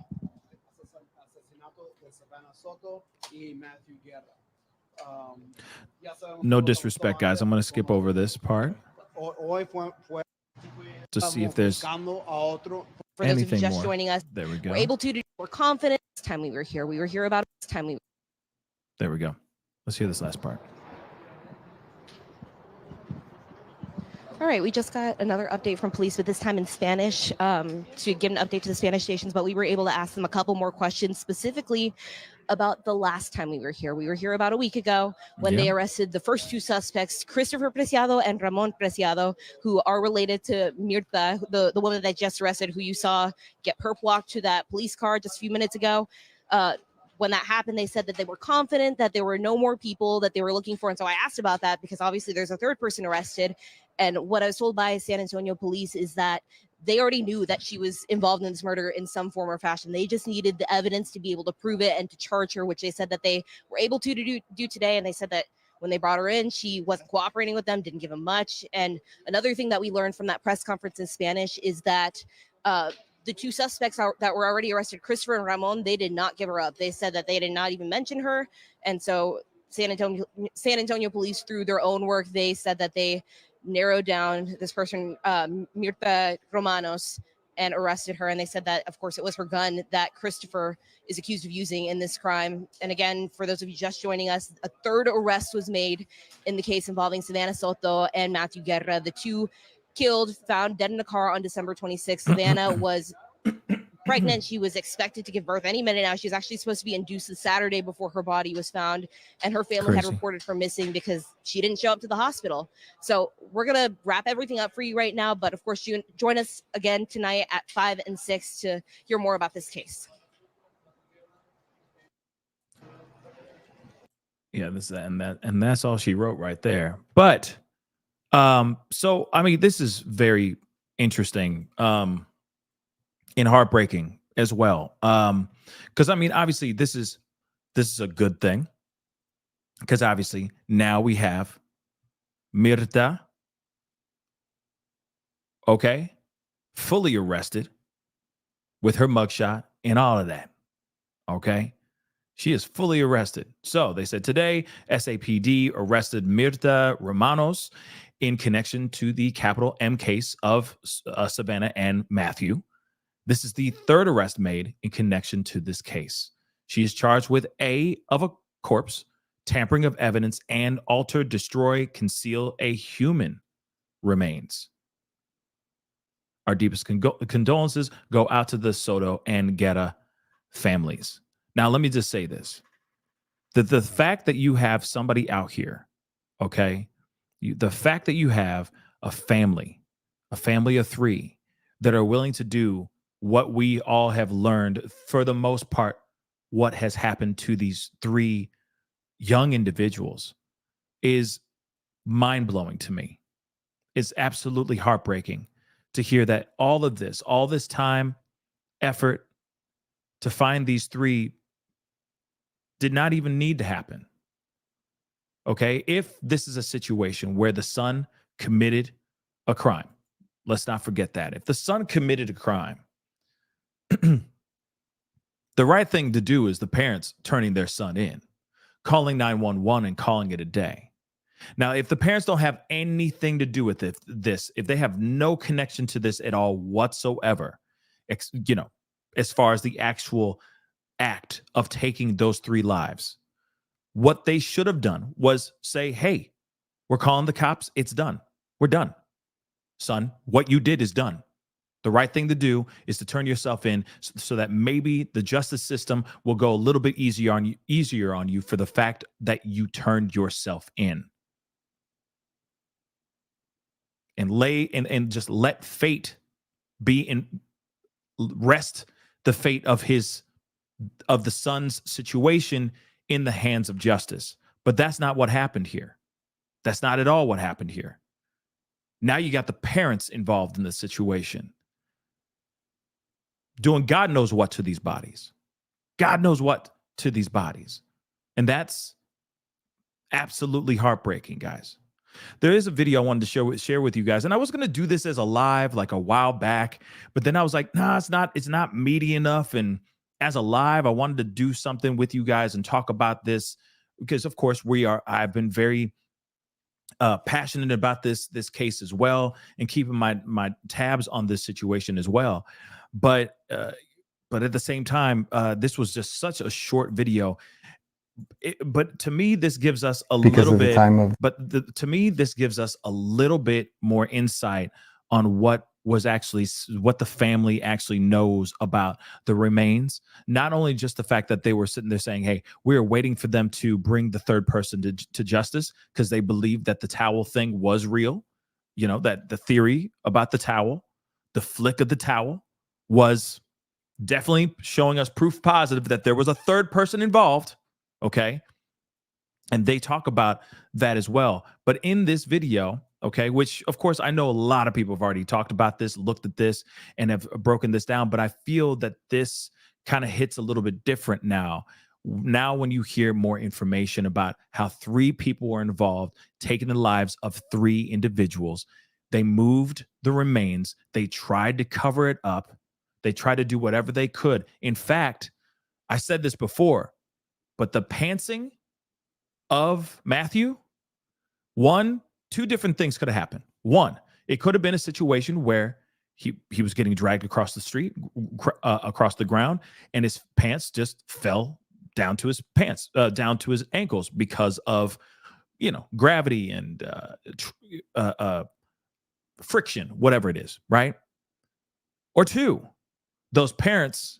No disrespect, guys. I'm going to skip over this part to see if there's For those of you anything just more. joining us, There we go. we're able to, we're confident. This time we were here about this time There we go. Let's hear this last part. All right, we just got another update from police, but this time in Spanish, to give an update to the Spanish stations, but we were able to ask them a couple more questions specifically about the last time we were here. We were here about a week ago when they arrested the first two suspects, Christopher Preciado and Ramon Preciado, who are related to Mirta, the woman that just arrested, who you saw get perp walked to that police car just a few minutes ago. When that happened, they said that they were confident that there were no more people that they were looking for. And so I asked about that because obviously there's a third person arrested. And what I was told by San Antonio police is that they already knew that she was involved in this murder in some form or fashion. They just needed the evidence to be able to prove it and to charge her, which they said that they were able to do today. And they said that When they brought her in, she wasn't cooperating with them, didn't give them much. And another thing that we learned from that press conference in Spanish is that the two suspects that were already arrested, Christopher and Ramon, they did not give her up. They said that they did not even mention her. And so San Antonio police, through their own work, they said that they narrowed down this person, Mirta Romanos, and arrested her. And they said that, of course, it was her gun that Christopher is accused of using in this crime. And again, for those of you just joining us, a third arrest was made in the case involving Savannah Soto and Matthew Guerra. The two killed, found dead in a car on December 26th. Savannah was pregnant. She was expected to give birth any minute now. She was actually supposed to be induced the Saturday before her body was found, and her family had reported her missing because she didn't show up to the hospital. So we're going to wrap everything up for you right now, but of course, join us again tonight at 5 and 6 to hear more about this case. Yeah, and that's all she wrote right there. But so I mean, this is very interesting. And heartbreaking as well. Because I mean, obviously, this is a good thing. Because obviously now we have Mirta, okay, fully arrested with her mugshot and all of that. Okay. She is fully arrested. So they said today, SAPD arrested Mirta Romanos in connection to the capital M case of Savannah and Matthew. This is the third arrest made in connection to this case. She is charged with of a corpse, tampering of evidence, and alter, destroy, conceal a human remains. Our deepest condolences go out to the Soto and Guerra families. Now, let me just say this. The fact that you have somebody out here, okay, the fact that you have a family of three that are willing to do what we all have learned, for the most part, what has happened to these three young individuals is mind-blowing to me. It's absolutely heartbreaking to hear that all this time, effort to find these three did not even need to happen. Okay? If this is a situation where the son committed a crime, let's not forget that. If the son committed a crime, the right thing to do is the parents turning their son in, calling 911 and calling it a day. Now, if the parents don't have anything to do with this, if they have no connection to this at all whatsoever, as far as the actual act of taking those three lives, what they should have done was say, hey, we're calling the cops. It's done. We're done. Son, what you did is done. The right thing to do is to turn yourself in so that maybe the justice system will go a little bit easier on you for the fact that you turned yourself in. And just let fate rest the fate of the son's situation in the hands of justice. But that's not what happened here. That's not at all what happened here. Now you got the parents involved in the situation, doing God knows what to these bodies. God knows what to these bodies. And that's absolutely heartbreaking, guys. There is a video I wanted to share with you guys. And I was going to do this as a live like a while back, but then I was like, nah, it's not meaty enough. And as a live, I wanted to do something with you guys and talk about this because, of course, I've been very passionate about this case as well, and keeping my tabs on this situation as well. But at the same time, this was just such a short video. But to me, this gives us a little bit. To me, this gives us a little bit more insight on what the family actually knows about the remains. Not only just the fact that they were sitting there saying, "Hey, we are waiting for them to bring the third person to justice," because they believed that the towel thing was real. That the theory about the towel, the flick of the towel, was definitely showing us proof positive that there was a third person involved. Okay. And they talk about that as well. But in this video, okay, which of course I know a lot of people have already talked about this, looked at this, and have broken this down, but I feel that this kind of hits a little bit different now Now, when you hear more information about how 3 people were involved, taking the lives of 3 individuals, they moved the remains. They tried to cover it up. They tried to do whatever they could. In fact, I said this before, but the pantsing of Matthew, 2 different things could have happened. 1, it could have been a situation where he was getting dragged across the street, across the ground, and his pants just fell down to his pants, down to his ankles because of, gravity and friction, whatever it is, right? Or 2, those parents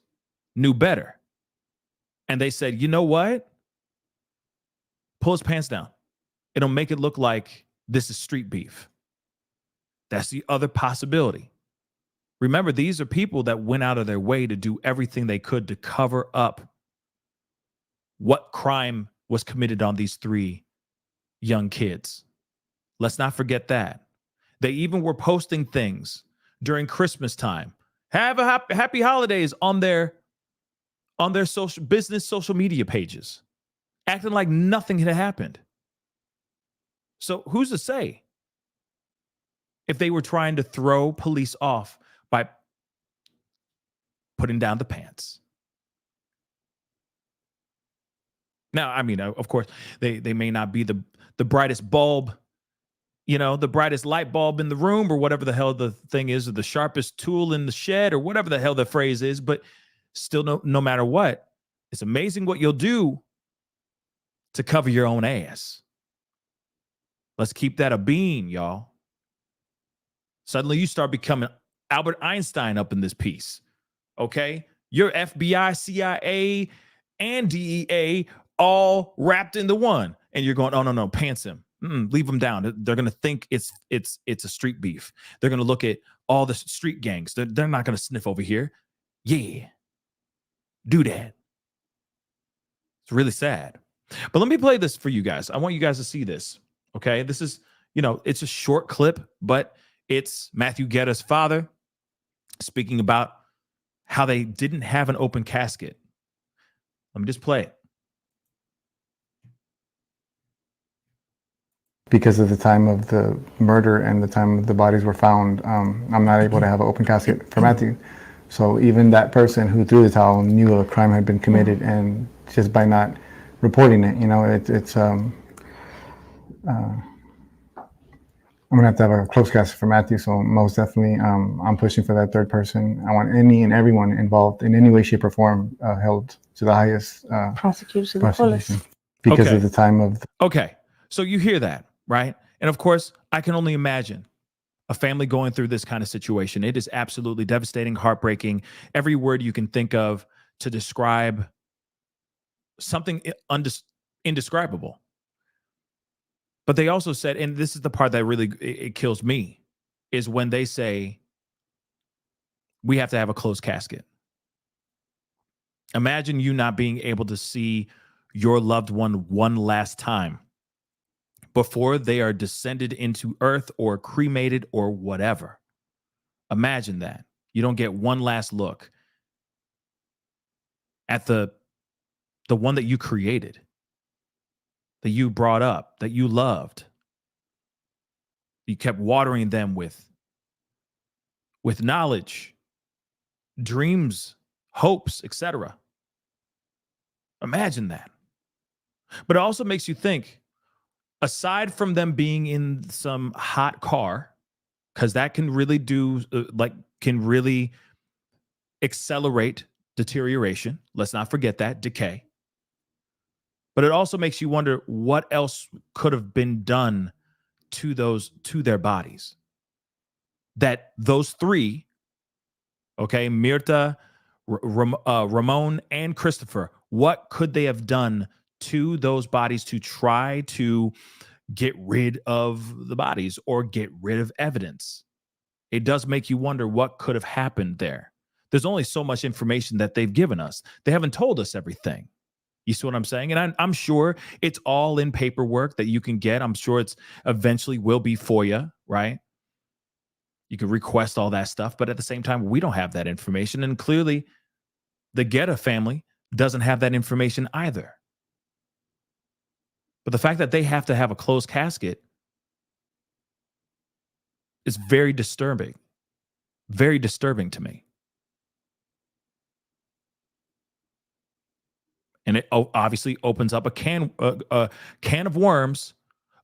knew better. And they said, you know what? Pull his pants down. It'll make it look like this is street beef. That's the other possibility. Remember, these are people that went out of their way to do everything they could to cover up what crime was committed on these 3 young kids. Let's not forget that. They even were posting things during Christmas time. Have a happy holidays on their social media pages, acting like nothing had happened. So who's to say if they were trying to throw police off by putting down the pants? Now, I mean, of course, they may not be the brightest bulb, the brightest light bulb in the room, or whatever the hell the thing is, or the sharpest tool in the shed, or whatever the hell the phrase is. But still, no matter what, it's amazing what you'll do to cover your own ass. Let's keep that a bean, y'all. Suddenly you start becoming Albert Einstein up in this piece. Okay? You're FBI, CIA, and DEA all wrapped into one. And you're going, oh, no, pants him. Leave him down. They're going to think it's a street beef. They're going to look at all the street gangs. They're not going to sniff over here. Yeah. Do that. It's really sad. But let me play this for you guys. I want you guys to see this. Okay? This is, it's a short clip, but it's Matthew Guerra's father speaking about how they didn't have an open casket. Let me just play it. Because of the time of the murder and the time the bodies were found, I'm not able to have an open casket for Matthew. So even that person who threw the towel knew a crime had been committed, and just by not reporting it, I'm gonna have to have a closed casket for Matthew. So most definitely, I'm pushing for that 3rd person. I want any and everyone involved in any way, shape, or form held to the highest prosecution because of the time of. Okay, so you hear that, right? And of course, I can only imagine a family going through this kind of situation. It is absolutely devastating, heartbreaking. Every word you can think of to describe something indescribable. But they also said, and this is the part that really it kills me, is when they say we have to have a closed casket. Imagine you not being able to see your loved one last time before they are descended into earth or cremated or whatever. Imagine that. You don't get one last look at the one that you created, that you brought up, that you loved. You kept watering them with knowledge, dreams, hopes, etc. Imagine that. But it also makes you think, aside from them being in some hot car, because that can really can really accelerate deterioration. Let's not forget that, decay. But it also makes you wonder what else could have been done to their bodies. That those 3, okay, Mirta, Ramon, and Christopher, what could they have done to those bodies to try to get rid of the bodies or get rid of evidence? It does make you wonder what could have happened there. There's only so much information that they've given us. They haven't told us everything. You see what I'm saying? And I'm sure it's all in paperwork that you can get. I'm sure it's eventually will be FOIA, right? You can request all that stuff. But at the same time, we don't have that information. And clearly, the Guerra family doesn't have that information either. But the fact that they have to have a closed casket is very disturbing to me. And it obviously opens up a can of worms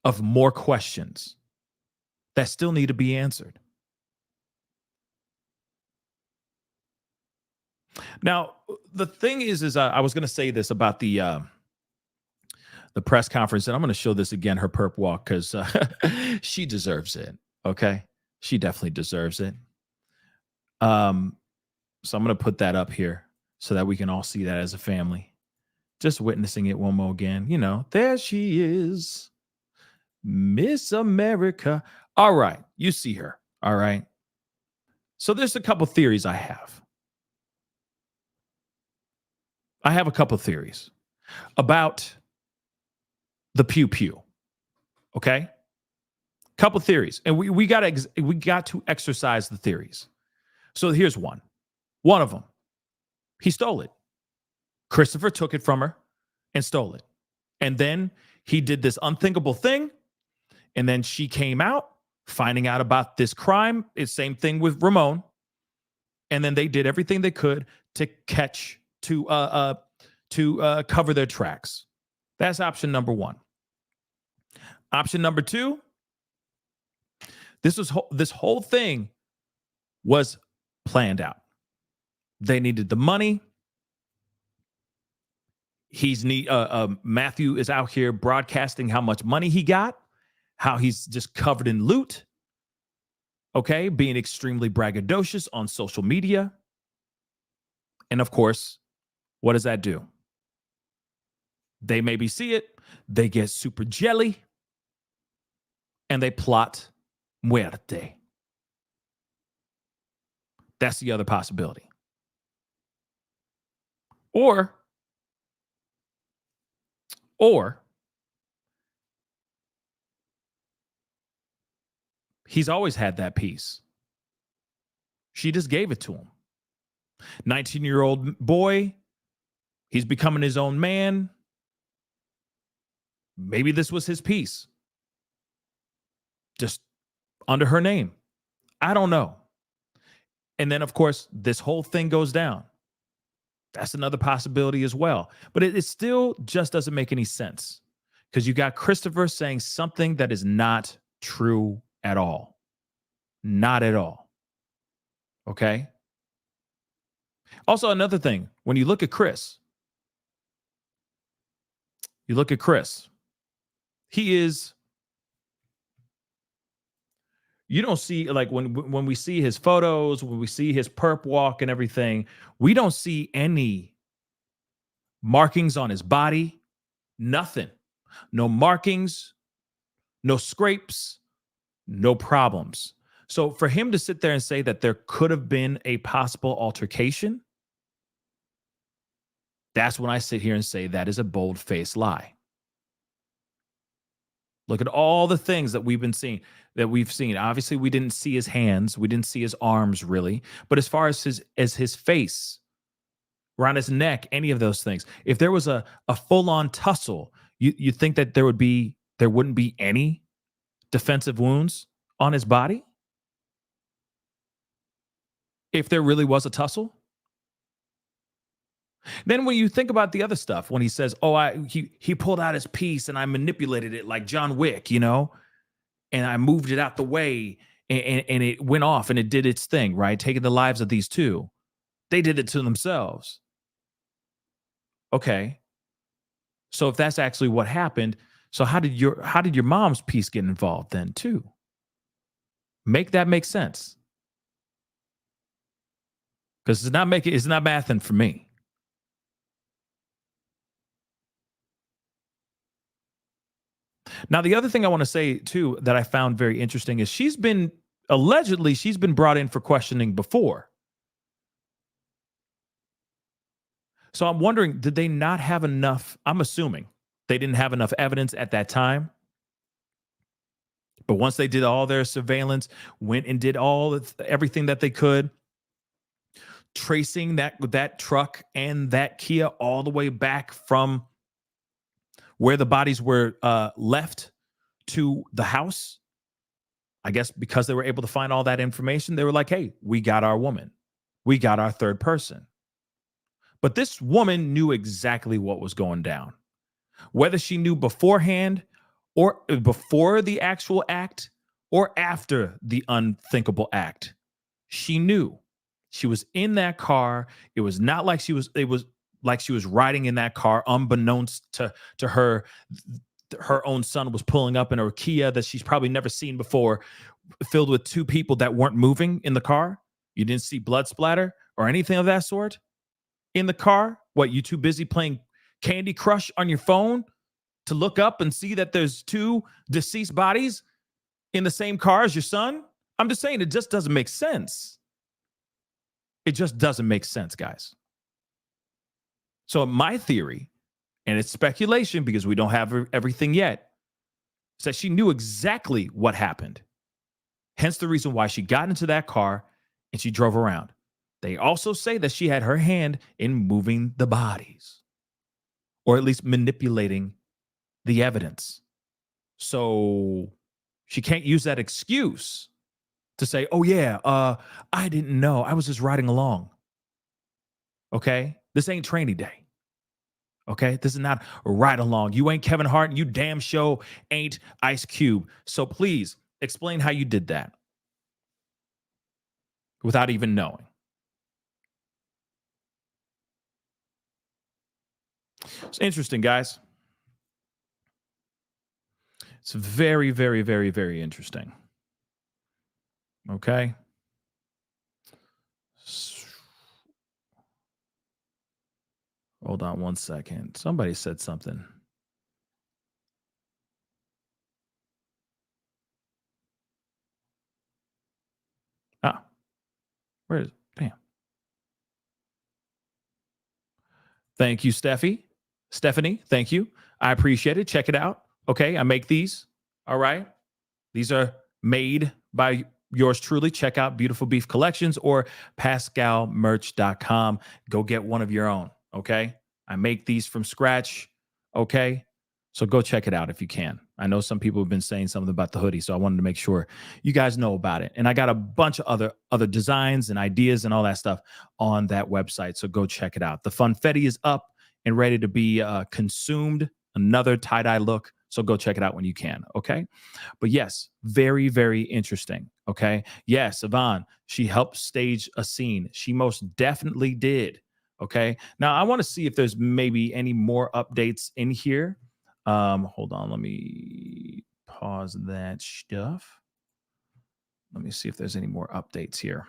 of more questions that still need to be answered. Now, the thing is I was going to say this about the press conference, and I'm going to show this again, her perp walk, because she deserves it. Okay, she definitely deserves it. So I'm going to put that up here so that we can all see that as a family. Just witnessing it one more again. You know, there she is, Miss America. All right, you see her. All right. So there's a couple theories I have. I have a couple theories about the pew pew. Okay, couple theories, and we got to exercise the theories. So here's one. One of them, he stole it. Christopher took it from her and stole it, and then he did this unthinkable thing, and then she came out finding out about this crime. It's same thing with Ramon, and then they did everything they could to cover their tracks. That's option number one. Option number two, this whole thing was planned out. They needed the money. Matthew is out here broadcasting how much money he got, how he's just covered in loot. Okay, being extremely braggadocious on social media. And of course, what does that do? They maybe see it, they get super jelly, and they plot muerte. That's the other possibility. Or he's always had that piece. She just gave it to him. 19-year-old boy, he's becoming his own man. Maybe this was his piece, just under her name. I don't know. And then, of course, this whole thing goes down. That's another possibility as well. But it still just doesn't make any sense, because you got Christopher saying something that is not true at all. Not at all. Okay? Also, another thing, when you look at Chris, he is, you don't see, like when we see his photos, when we see his perp walk and everything, we don't see any markings on his body, nothing. No markings, no scrapes, no problems. So for him to sit there and say that there could have been a possible altercation, that's when I sit here and say that is a bold-faced lie. Look at all the things that we've seen. Obviously, we didn't see his hands. We didn't see his arms, really. But as far as his face, around his neck, any of those things, if there was a full-on tussle, you think that there wouldn't be any defensive wounds on his body? If there really was a tussle? Then when you think about the other stuff, when he says, he pulled out his piece and I manipulated it like John Wick, and I moved it out the way and it went off and it did its thing, right? Taking the lives of these two. They did it to themselves. Okay. So if that's actually what happened, so how did your mom's piece get involved then too? Make that make sense. Because it's not mathing for me. Now, the other thing I want to say, too, that I found very interesting is she's been brought in for questioning before. So I'm wondering, did they not have enough? I'm assuming they didn't have enough evidence at that time. But once they did all their surveillance, went and did everything that they could, tracing that truck and that Kia all the way back from where the bodies were left to the house. I guess because they were able to find all that information, they were like, hey, we got our woman. We got our third person. But this woman knew exactly what was going down. Whether she knew beforehand or before the actual act or after the unthinkable act, she knew. She was in that car. It was not like it was like she was riding in that car unbeknownst to her. Her own son was pulling up in her Kia that she's probably never seen before, filled with two people that weren't moving in the car. You didn't see blood splatter or anything of that sort in the car. What, you too busy playing Candy Crush on your phone to look up and see that there's two deceased bodies in the same car as your son? I'm just saying, it just doesn't make sense. It just doesn't make sense, guys. So my theory, and it's speculation because we don't have everything yet, is that she knew exactly what happened. Hence the reason why she got into that car and she drove around. They also say that she had her hand in moving the bodies, or at least manipulating the evidence. So she can't use that excuse to say, oh yeah, I didn't know. I was just riding along. Okay? This ain't training day. Okay? This is not a ride along. You ain't Kevin Hart and you damn show ain't Ice Cube. So please explain how you did that without even knowing. It's interesting, guys. It's very, very, very, very interesting. Okay. Hold on one second. Somebody said something. Where is it? Damn. Thank you, Stephanie, thank you. I appreciate it. Check it out. Okay, I make these. All right. These are made by yours truly. Check out Beautiful Beef Collections or PascalMerch.com. Go get one of your own. Okay. I make these from scratch. Okay. So go check it out if you can. I know some people have been saying something about the hoodie, so I wanted to make sure you guys know about it. And I got a bunch of other designs and ideas and all that stuff on that website. So go check it out. The Funfetti is up and ready to be consumed. Another tie-dye look. So go check it out when you can. Okay. But yes, very, very interesting. Okay. Yes, Savannah, she helped stage a scene. She most definitely did. Okay. Now I want to see if there's maybe any more updates in here. Hold on. Let me pause that stuff. Let me see if there's any more updates here.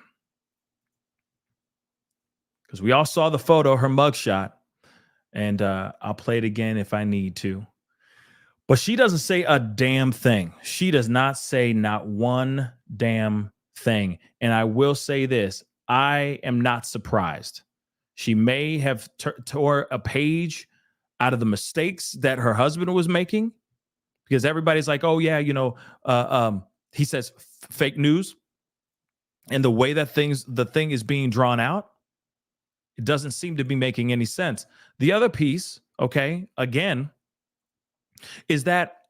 Because we all saw the photo, her mugshot. And I'll play it again if I need to. But she doesn't say a damn thing. She does not say not one damn thing. And I will say this. I am not surprised. She may have tore a page out of the mistakes that her husband was making, because everybody's like, oh yeah, he says fake news, and the way that the thing is being drawn out, it doesn't seem to be making any sense. The other piece, okay, again, is that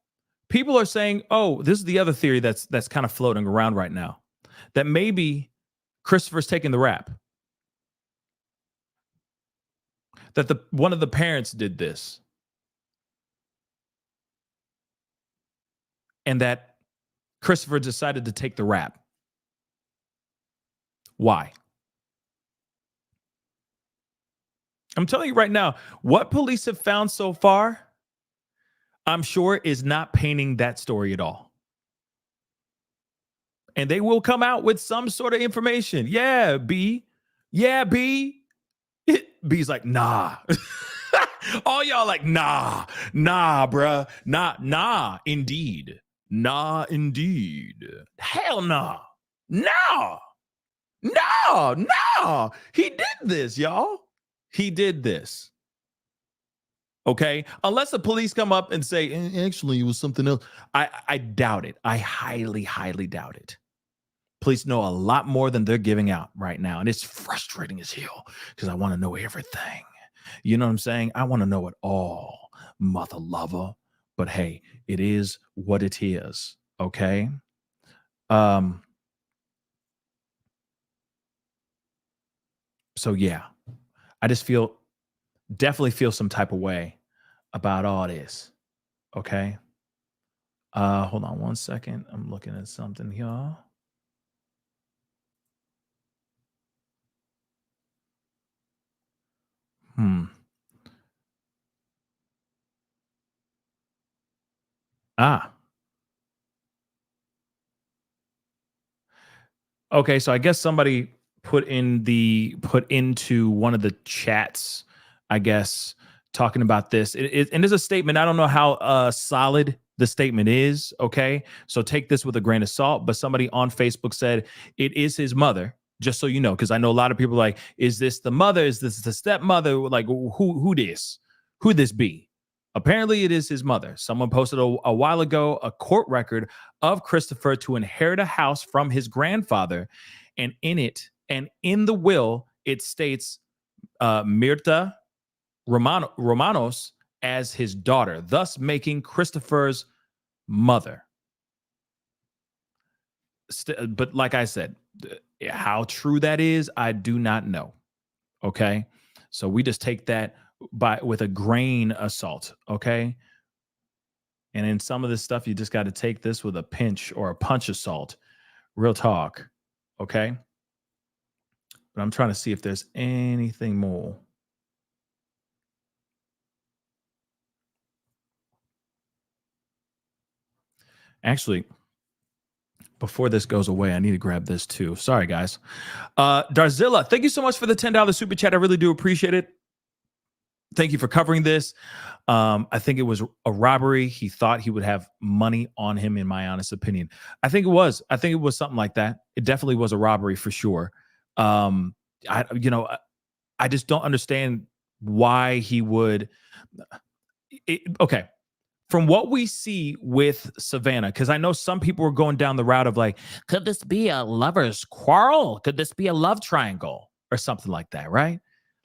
people are saying, oh, this is the other theory that's kind of floating around right now, that maybe Christopher's taking the rap. That one of the parents did this. And that Christopher decided to take the rap. Why? I'm telling you right now, what police have found so far, I'm sure is not painting that story at all. And they will come out with some sort of information. Yeah, B. Yeah, B. B's like, nah. All y'all like, nah, bruh. Nah, indeed. Nah, indeed. Hell nah. Nah. He did this, y'all. He did this. Okay? Unless the police come up and say, actually, it was something else. I doubt it. I highly, highly doubt it. Police know a lot more than they're giving out right now. And it's frustrating as hell because I want to know everything. You know what I'm saying? I want to know it all, mother lover. But hey, it is what it is. Okay. So yeah, I just definitely feel some type of way about all this. Okay. Hold on one second. I'm looking at something here. Okay, so I guess somebody put into one of the chats, I guess, talking about this. And there's a statement. I don't know how solid the statement is. Okay, so take this with a grain of salt. But somebody on Facebook said it is his mother. Just so you know, because I know a lot of people are like, is this the mother? Is this the stepmother? Like, who this? Who this be? Apparently, it is his mother. Someone posted a while ago a court record of Christopher to inherit a house from his grandfather. And in the will, it states Mirta Romanos as his daughter, thus making Christopher's mother. But like I said, how true that is, I do not know. Okay. So we just take that with a grain of salt. Okay. And in some of this stuff, you just got to take this with a pinch or a punch of salt. Real talk. Okay. But I'm trying to see if there's anything more. Actually, before this goes away, I need to grab this too. Sorry, guys. Darzilla, thank you so much for the $10 super chat. I really do appreciate it. Thank you for covering this. I think it was a robbery. He thought he would have money on him, in my honest opinion. I think it was something like that. It definitely was a robbery for sure. I just don't understand why he would. Okay. From what we see with Savannah, because I know some people were going down the route of like, could this be a lover's quarrel? Could this be a love triangle or something like that, right?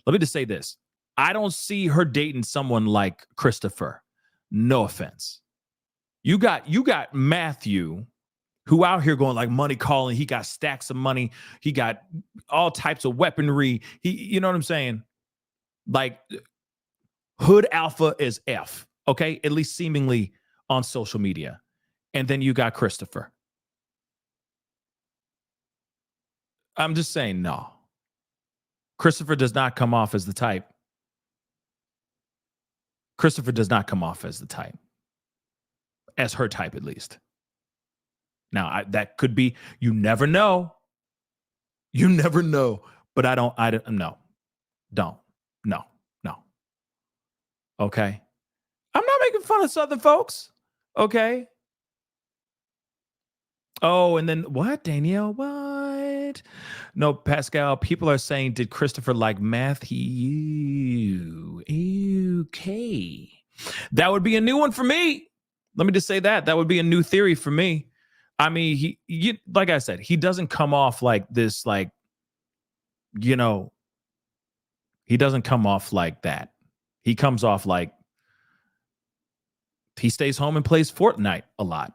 Let me just say this. I don't see her dating someone like Christopher. No offense. You got Matthew, who out here going like money calling. He got stacks of money. He got all types of weaponry. You know what I'm saying? Like hood alpha is F. Okay, at least seemingly on social media. And then you got Christopher. I'm just saying, no. Christopher does not come off as the type. Christopher does not come off as the type. As her type, at least. Now, that could be, you never know. You never know. But no. Okay. I'm not making fun of Southern folks. Okay. Oh, and then what, Danielle? What? No, Pascal, people are saying, did Christopher like Matthew? Okay. That would be a new one for me. Let me just say that. That would be a new theory for me. I mean, like I said, he doesn't come off like this, like, he doesn't come off like that. He comes off like he stays home and plays Fortnite a lot.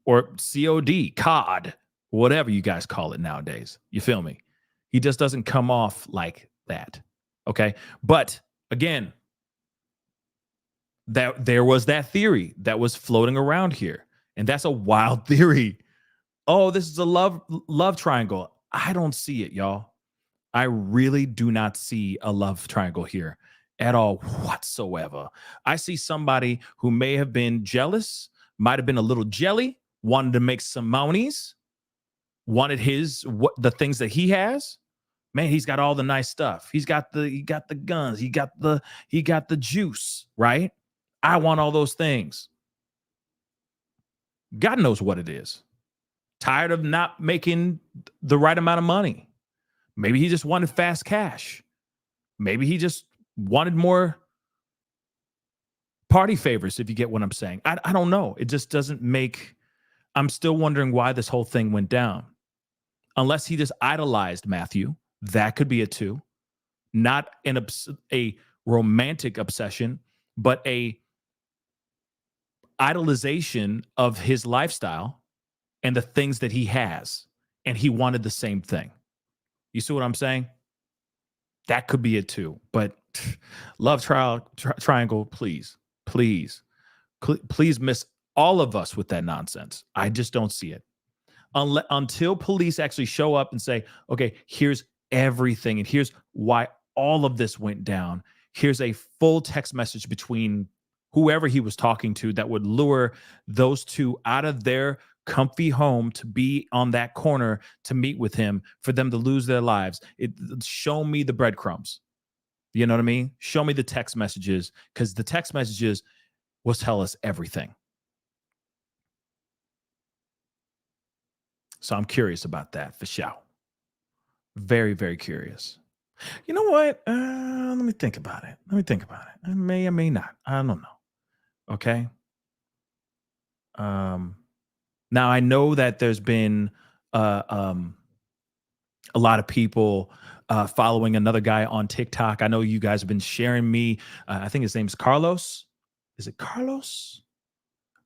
Or COD, whatever you guys call it nowadays. You feel me? He just doesn't come off like that. Okay. But again, there was that theory that was floating around here. And that's a wild theory. Oh, this is a love triangle. I don't see it, y'all. I really do not see a love triangle here at all whatsoever. I see somebody who may have been jealous, might have been a little jelly, wanted to make some monies, wanted the things that he has. Man, he's got all the nice stuff. He got the guns, he got the juice, right? I want all those things. God knows what it is. Tired of not making the right amount of money. Maybe he just wanted fast cash. Maybe he just wanted more party favors, if you get what I'm saying. I don't know. It just doesn't make... I'm still wondering why this whole thing went down. unless he just idolized Matthew. That could be a 2. Not a romantic obsession, but a idolization of his lifestyle and the things that he has, and he wanted the same thing. You see what I'm saying? That could be it too. But love triangle, please miss all of us with that nonsense. I just don't see it. Until police actually show up and say, okay, here's everything, and here's why all of this went down. Here's a full text message between whoever he was talking to that would lure those two out of their comfy home to be on that corner to meet with him, for them to lose their lives. Show me the breadcrumbs. You know what I mean? Show me the text messages, because the text messages will tell us everything. So I'm curious about that for sure. Very, very curious. You know what? Let me think about it. I may or may not. I don't know. Okay. Now I know that there's been a lot of people following another guy on TikTok. I know you guys have been sharing me. I think his name's Carlos. Is it Carlos?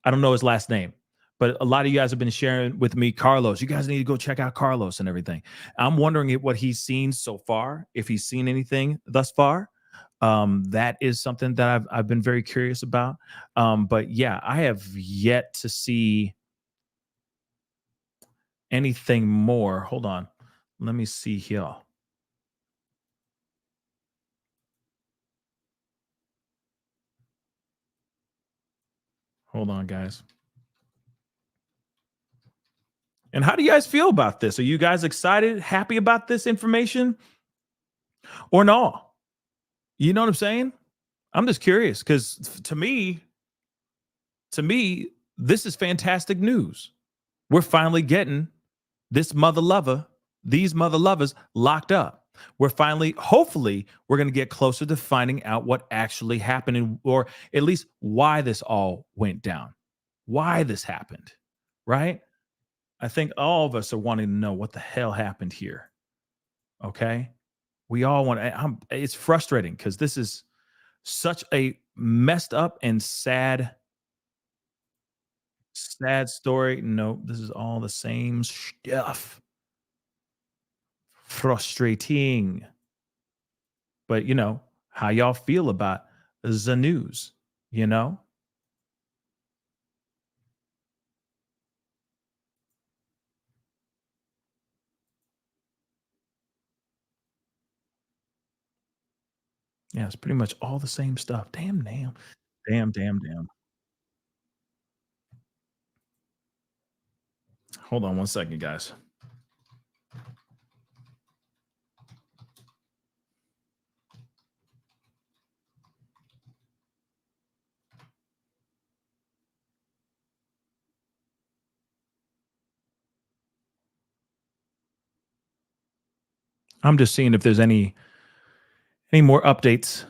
I don't know his last name, but a lot of you guys have been sharing with me, Carlos. You guys need to go check out Carlos and everything. I'm wondering what he's seen so far, if he's seen anything thus far. That is something that I've been very curious about. But yeah, I have yet to see anything more. Hold on. Let me see here. Hold on, guys. And how do you guys feel about this? Are you guys excited, happy about this information, or no? You know what I'm saying? I'm just curious, because to me, this is fantastic news. We're finally getting these mother lovers locked up. We're finally, hopefully, we're going to get closer to finding out what actually happened, or at least why this all went down, why this happened, right? I think all of us are wanting to know what the hell happened here. Okay. We all want to, it's frustrating because this is such a messed up and sad story. No, this is all the same stuff. Frustrating. But you know, how y'all feel about the news, you know? Yeah, it's pretty much all the same stuff. Damn. Hold on one second, guys. I'm just seeing if there's any more updates.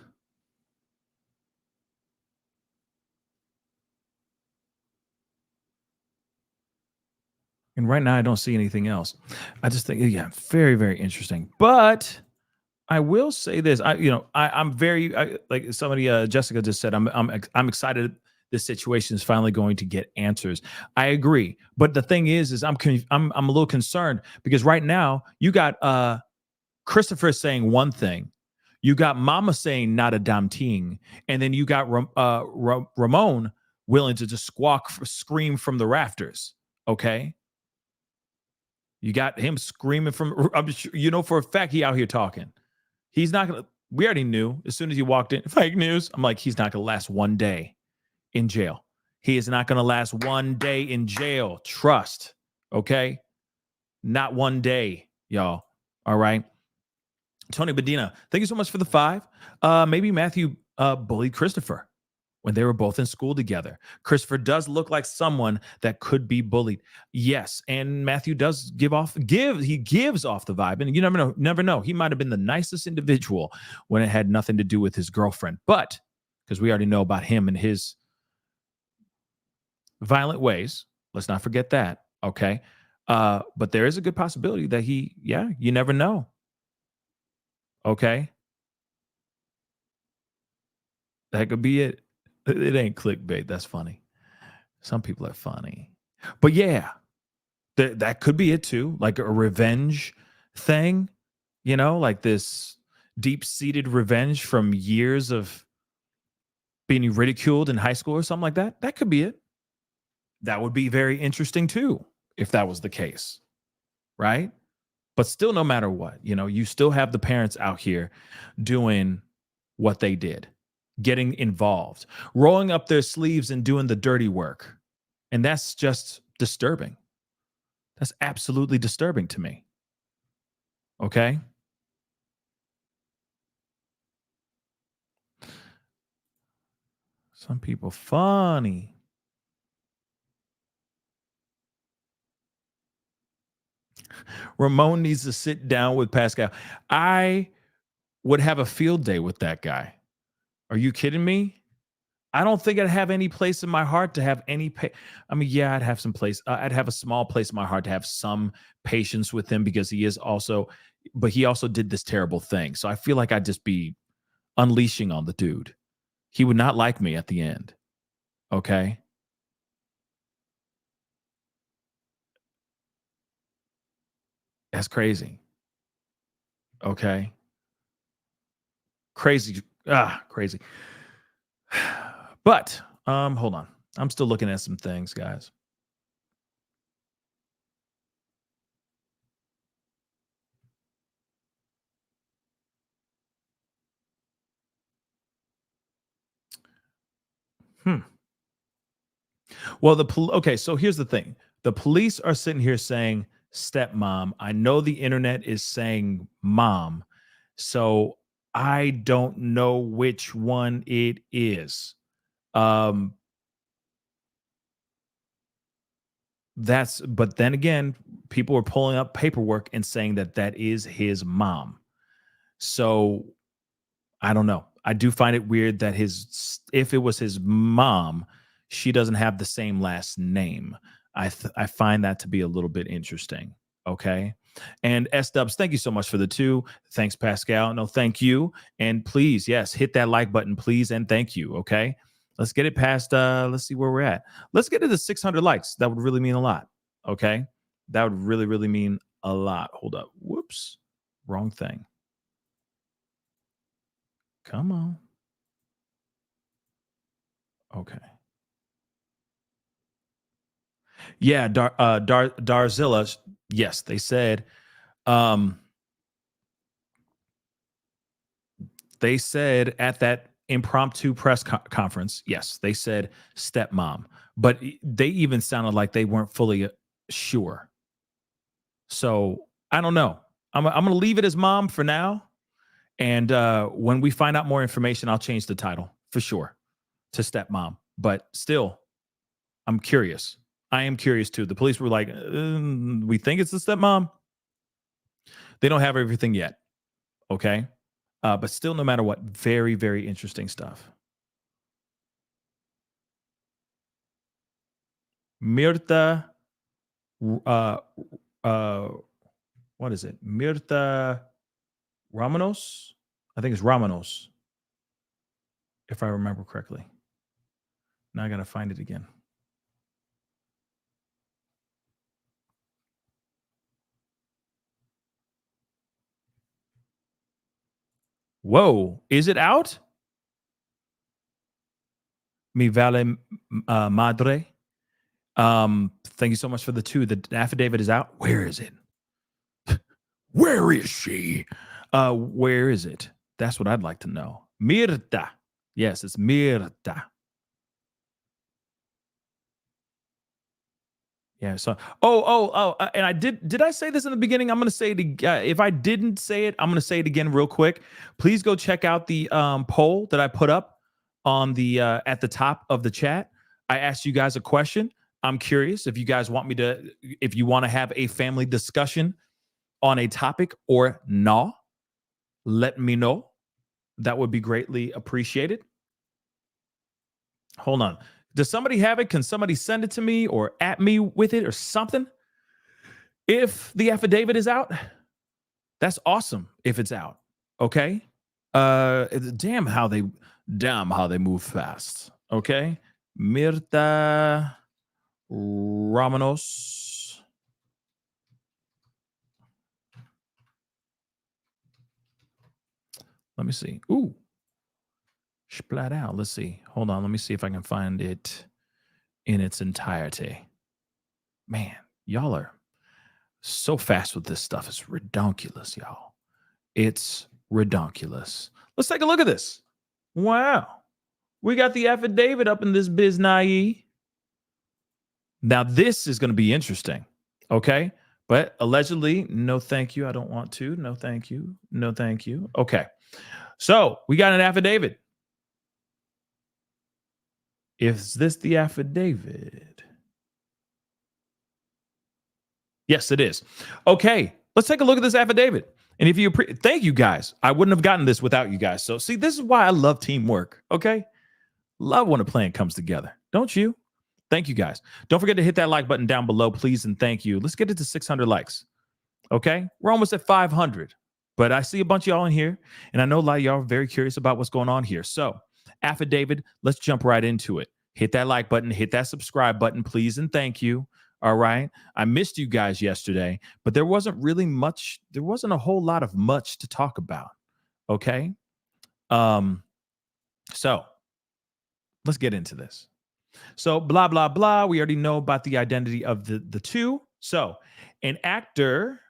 And right now, I don't see anything else. I just think, yeah, very, very interesting. But I will say this: I'm very like somebody, Jessica just said. I'm excited. This situation is finally going to get answers. I agree, but the thing is I'm a little concerned, because right now you got Christopher saying one thing, you got Mama saying not a damn thing, and then you got Ramon willing to just scream from the rafters. Okay. You got him screaming from, I'm sure, you know, for a fact, he out here talking. He's not going to, we already knew as soon as he walked in, fake news. I'm like, he's not going to last one day in jail. He is not going to last one day in jail. Trust. Okay. Not one day, y'all. All right. Tony Bedina, thank you so much for the 5. Maybe Matthew bullied Christopher when they were both in school together. Christopher does look like someone that could be bullied. Yes, and Matthew does gives off the vibe, and you never know. He might have been the nicest individual when it had nothing to do with his girlfriend, but because we already know about him and his violent ways, let's not forget that, okay? But there is a good possibility that you never know. Okay. That could be it. It ain't clickbait. That's funny. Some people are funny. But yeah, that could be it too. Like a revenge thing, like this deep-seated revenge from years of being ridiculed in high school or something like that. That could be it. That would be very interesting too, if that was the case. Right? But still, no matter what, you still have the parents out here doing what they did, getting involved, rolling up their sleeves and doing the dirty work. And that's just disturbing. That's absolutely disturbing to me. Okay? Some people funny. Ramon needs to sit down with Pascal. I would have a field day with that guy. Are you kidding me? I don't think I'd have any place in my heart to have any yeah, I'd have some place. I'd have a small place in my heart to have some patience with him because he also did this terrible thing. So I feel like I'd just be unleashing on the dude. He would not like me at the end. Okay. That's crazy. Okay. Crazy. Crazy. But hold on. I'm still looking at some things, guys. Well, okay, so here's the thing. The police are sitting here saying stepmom. I know the internet is saying mom. So I don't know which one it is. But then again, people are pulling up paperwork and saying that is his mom. So I don't know. I do find it weird that if it was his mom, she doesn't have the same last name. I find that to be a little bit interesting. Okay. And S-Dubs, thank you so much for the 2. Thanks, Pascal. No, thank you. And please, yes, hit that like button, please. And thank you. Okay. Let's get it past, let's see where we're at. Let's get to the 600 likes. That would really mean a lot. Okay. That would really, really mean a lot. Hold up. Whoops. Wrong thing. Come on. Okay. Yeah, Darzilla. Yes, they said. They said at that impromptu press conference, yes, they said stepmom, but they even sounded like they weren't fully sure. So I don't know. I'm going to leave it as mom for now. And when we find out more information, I'll change the title for sure to stepmom. But still, I'm curious. I am curious too. The police were like, we think it's the stepmom. They don't have everything yet. Okay. But still, no matter what, very, very interesting stuff. Mirta, what is it? Mirta Ramanos? I think it's Ramanos, if I remember correctly. Now I got to find it again. Whoa, is it out? Mi vale madre. Thank you so much for the 2. The affidavit is out. Where is it? Where is she? Where is it? That's what I'd like to know. Mirta. Yes, it's Mirta. Yeah. So, and I did I say this in the beginning? I'm going to say it. If I didn't say it, I'm going to say it again real quick. Please go check out the poll that I put up on the at the top of the chat. I asked you guys a question. I'm curious if you guys want if you want to have a family discussion on a topic or not, let me know. That would be greatly appreciated. Hold on. Does somebody have it? Can somebody send it to me or at me with it or something? If the affidavit is out, that's awesome if it's out. Okay. Damn how they move fast. Okay. Mirta Romanos. Let me see. Ooh. Splat out. Let's see. Hold on. Let me see if I can find it in its entirety. Man, y'all are so fast with this stuff. It's redonkulous, y'all. It's redonkulous. Let's take a look at this. Wow. We got the affidavit up in this biznaye. Now, this is going to be interesting. Okay. But allegedly, no thank you. I don't want to. No thank you. No thank you. Okay. So we got an affidavit. Is this the affidavit? Yes, it is. Okay, let's take a look at this affidavit. And if you thank you guys. I wouldn't have gotten this without you guys. So see, this is why I love teamwork. Okay. Love when a plan comes together. Don't you? Thank you guys. Don't forget to hit that like button down below, please. And thank you. Let's get it to 600 likes. Okay. We're almost at 500. But I see a bunch of y'all in here. And I know a lot of y'all are very curious about what's going on here. So affidavit, let's jump right into it. Hit that like button, hit that subscribe button, please, and thank you. All right. I missed you guys yesterday, but there wasn't a whole lot of much to talk about. Okay. So let's get into this. So blah, blah, blah. We already know about the identity of the two. So an actor,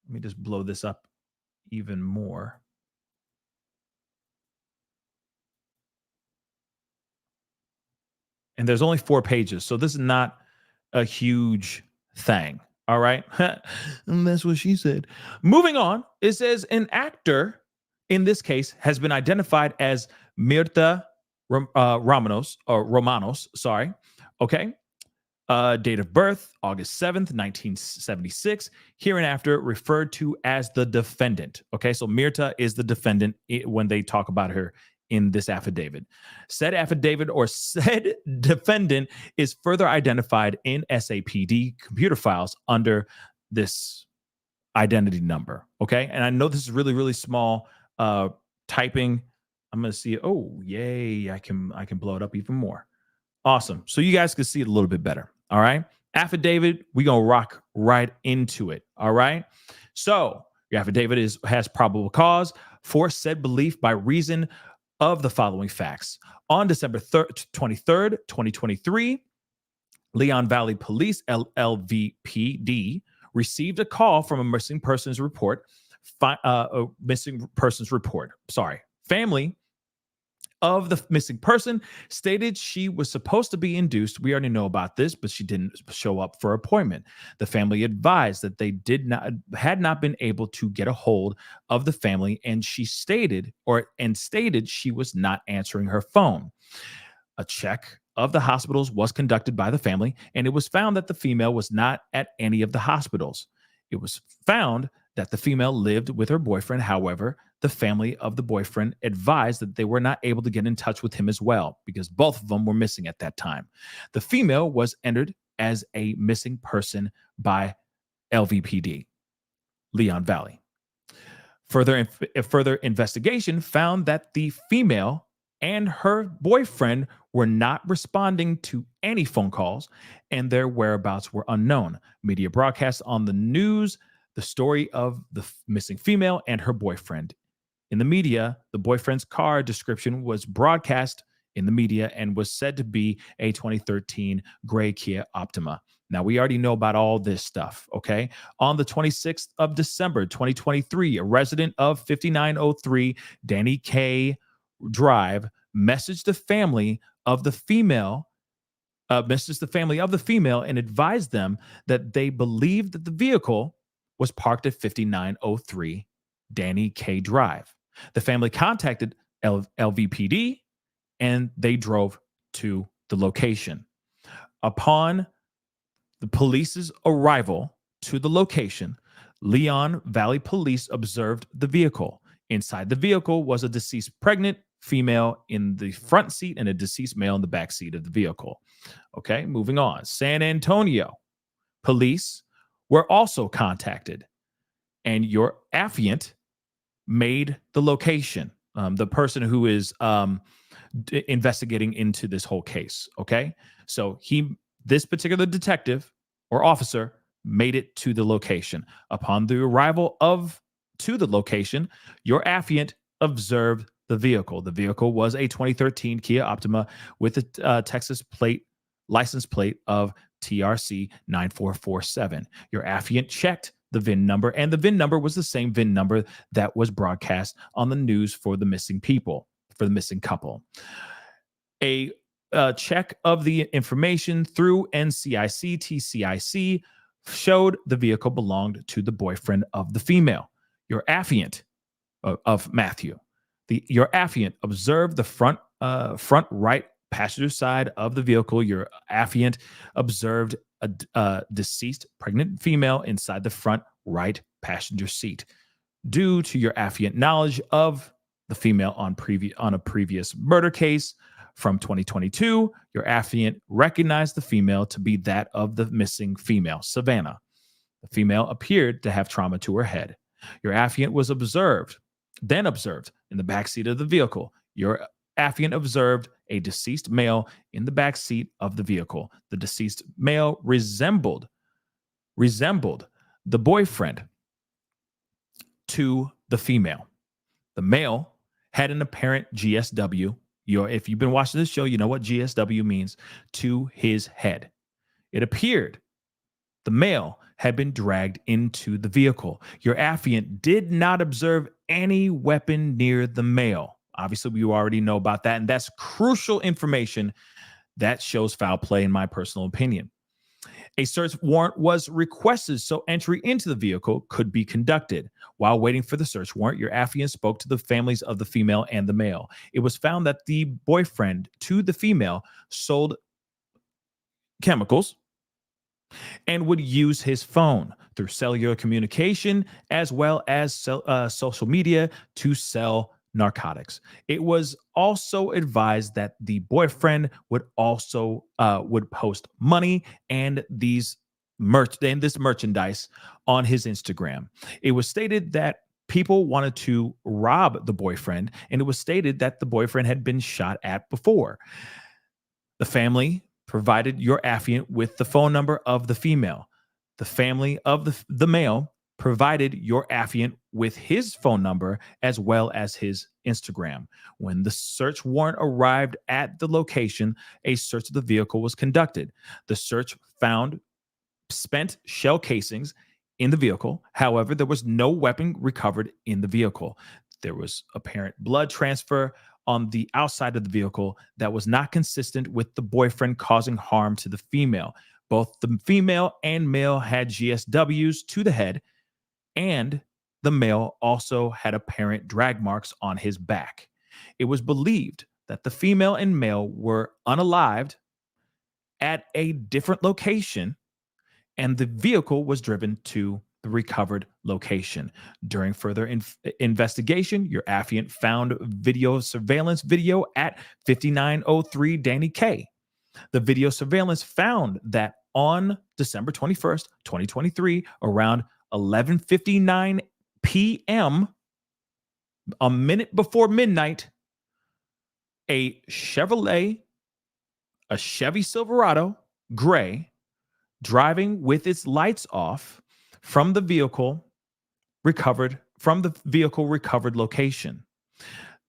let me just blow this up even more. And there's only 4 pages. So this is not a huge thing. All right. And that's what she said. Moving on. It says an actor in this case has been identified as Mirta Romanos. Sorry. Okay. Date of birth, August 7th, 1976. Hereinafter referred to as the defendant. Okay. So Mirta is the defendant when they talk about her in this affidavit. Said affidavit or said defendant is further identified in SAPD computer files under this identity number. Okay. And I know this is really, really small typing. I'm going to see it. Oh, yay. I can blow it up even more. Awesome. So you guys can see it a little bit better. All right. Affidavit, we're going to rock right into it. All right. So your affidavit has probable cause for said belief by reason of the following facts. On December 23rd, 2023, Leon Valley Police, LVPD, received a call from a missing persons report. Family of the missing person stated she was supposed to be induced. We already know about this, but she didn't show up for appointment. The family advised that they had not been able to get a hold of the family, and she stated she was not answering her phone. A check of the hospitals was conducted by the family, and it was found that the female was not at any of the hospitals. It was found that the female lived with her boyfriend. However, the family of the boyfriend advised that they were not able to get in touch with him as well because both of them were missing at that time. The female was entered as a missing person by LVPD, Leon Valley. Further investigation found that the female and her boyfriend were not responding to any phone calls, and their whereabouts were unknown. Media broadcast on the news the story of the missing female and her boyfriend. In the media, the boyfriend's car description was broadcast in the media and was said to be a 2013 gray Kia Optima. Now, we already know about all this stuff, okay? On the 26th of December, 2023, a resident of 5903 Danny K Drive messaged the family of the female and advised them that they believed that the vehicle was parked at 5903 Danny K Drive. The family contacted LVPD and they drove to the location. Upon the police's arrival to the location, Leon Valley Police observed the vehicle. Inside the vehicle was a deceased pregnant female in the front seat and a deceased male in the back seat of the vehicle. Okay, moving on. San Antonio Police were also contacted, and your affiant made the location. The person who is investigating into this whole case. Okay, so this particular detective or officer made it to the location. Upon the arrival to the location, your affiant observed the vehicle. The vehicle was a 2013 Kia Optima with a Texas license plate of TRC 9447. Your affiant checked the VIN number, and the VIN number was the same VIN number that was broadcast on the news for the missing couple. A check of the information through NCIC TCIC showed the vehicle belonged to the boyfriend of the female, your affiant of Matthew. Your affiant observed the front right passenger side of the vehicle. Your affiant observed a deceased pregnant female inside the front right passenger seat. Due to your affiant knowledge of the female on a previous murder case from 2022, your affiant recognized the female to be that of the missing female, Savannah. The female appeared to have trauma to her head. Your affiant was observed in the backseat of the vehicle. Your affiant observed a deceased male in the backseat of the vehicle. The deceased male resembled the boyfriend to the female. The male had an apparent GSW. If you've been watching this show, you know what GSW means, to his head. It appeared the male had been dragged into the vehicle. Your affiant did not observe any weapon near the male. Obviously, we already know about that, and that's crucial information that shows foul play, in my personal opinion. A search warrant was requested so entry into the vehicle could be conducted. While waiting for the search warrant, your affiant spoke to the families of the female and the male. It was found that the boyfriend to the female sold chemicals and would use his phone through cellular communication as well as social media to sell narcotics. It was also advised that the boyfriend would also would post money and this merchandise on his Instagram. It was stated that people wanted to rob the boyfriend, and it was stated that the boyfriend had been shot at before. The family provided your affiant with the phone number of the female. The family of the male provided your affiant with his phone number as well as his Instagram. When the search warrant arrived at the location, a search of the vehicle was conducted. The search found spent shell casings in the vehicle. However, there was no weapon recovered in the vehicle. There was apparent blood transfer on the outside of the vehicle that was not consistent with the boyfriend causing harm to the female. Both the female and male had GSWs to the head, and the male also had apparent drag marks on his back. It was believed that the female and male were unalived at a different location, and the vehicle was driven to the recovered location. During further investigation, your affiant found surveillance video at 5903 Danny K. The video surveillance found that on December 21st, 2023, around 11:59 p.m., a minute before midnight, a Chevy Silverado gray, driving with its lights off from the vehicle recovered location.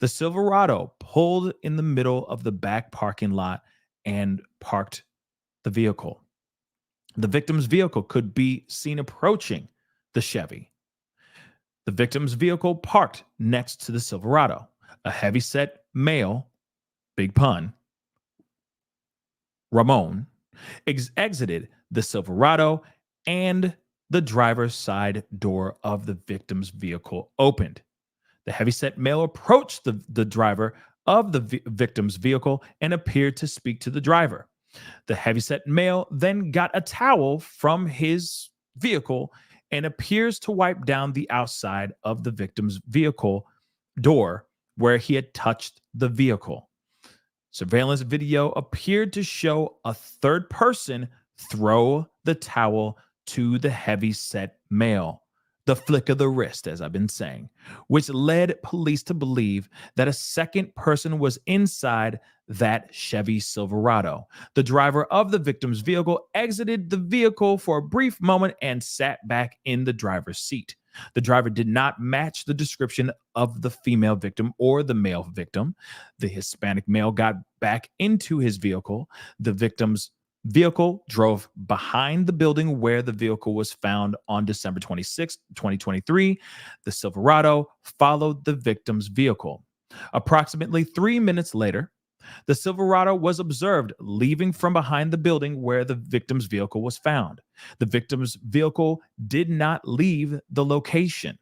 The Silverado pulled in the middle of the back parking lot and parked the vehicle. The victim's vehicle could be seen approaching the Chevy. The victim's vehicle parked next to the Silverado. A heavyset male, big pun, Ramon, exited the Silverado, and the driver's side door of the victim's vehicle opened. The heavyset male approached the driver of the victim's vehicle and appeared to speak to the driver. The heavyset male then got a towel from his vehicle and appears to wipe down the outside of the victim's vehicle door where he had touched the vehicle. Surveillance video appeared to show a third person throw the towel to the heavy-set male, the flick of the wrist, as I've been saying, which led police to believe that a second person was inside that Chevy Silverado. The driver of the victim's vehicle exited the vehicle for a brief moment and sat back in the driver's seat. The driver did not match the description of the female victim or the male victim. The Hispanic male got back into his vehicle. The victim's vehicle drove behind the building where the vehicle was found on December 26, 2023. The Silverado followed the victim's vehicle. Approximately 3 minutes later, the Silverado was observed leaving from behind the building where the victim's vehicle was found. The victim's vehicle did not leave the location.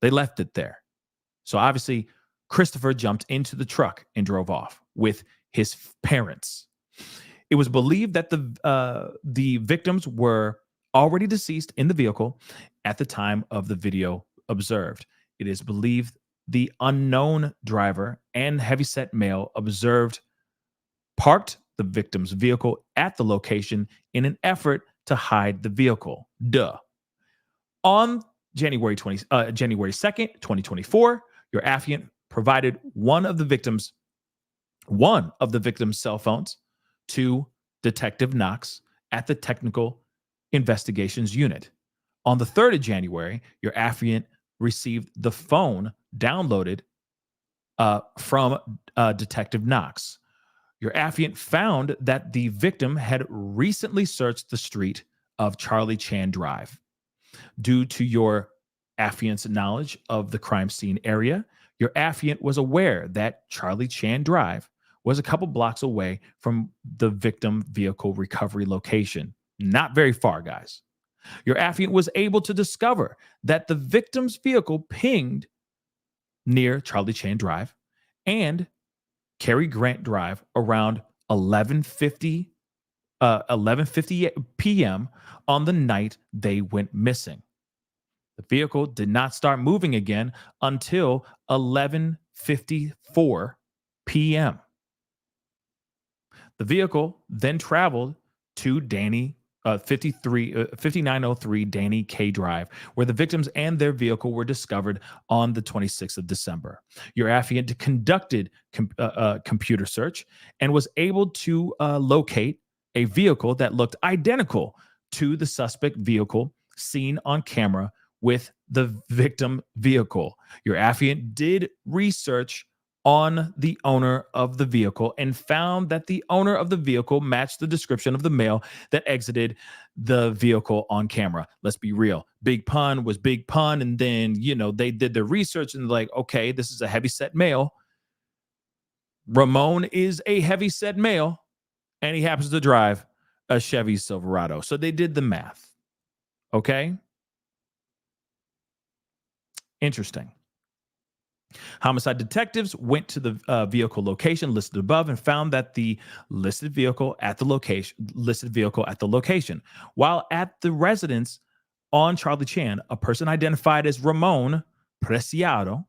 They left it there. So obviously, Christopher jumped into the truck and drove off with his parents. It was believed that the victims were already deceased in the vehicle at the time of the video observed. It is believed the unknown driver and heavyset male parked the victim's vehicle at the location in an effort to hide the vehicle. On January 2nd, 2024, your affiant provided one of the victim's cell phones to Detective Knox at the Technical Investigations Unit. On the 3rd of January, your affiant received the phone downloaded from Detective Knox. Your affiant found that the victim had recently searched the street of Charlie Chan Drive. Due to your affiant's knowledge of the crime scene area, your affiant was aware that Charlie Chan Drive was a couple blocks away from the victim vehicle recovery location. Not very far, guys. Your affiant was able to discover that the victim's vehicle pinged near Charlie Chan Drive and Cary Grant Drive around 11:50 p.m. on the night they went missing. The vehicle did not start moving again until 11:54 p.m. The vehicle then traveled to 5903 Danny K Drive, where the victims and their vehicle were discovered on the 26th of December. Your affiant conducted computer search and was able to locate a vehicle that looked identical to the suspect vehicle seen on camera with the victim vehicle. Your affiant did research on the owner of the vehicle and found that the owner of the vehicle matched the description of the male that exited the vehicle on camera. Let's be real. Big Pun was Big Pun. And then, they did their research and like, okay, this is a heavyset male. Ramon is a heavyset male and he happens to drive a Chevy Silverado. So they did the math. Okay. Interesting. Homicide detectives went to the vehicle location listed above and found that the listed vehicle at the location. While at the residence on Charlie Chan, a person identified as Ramon Preciado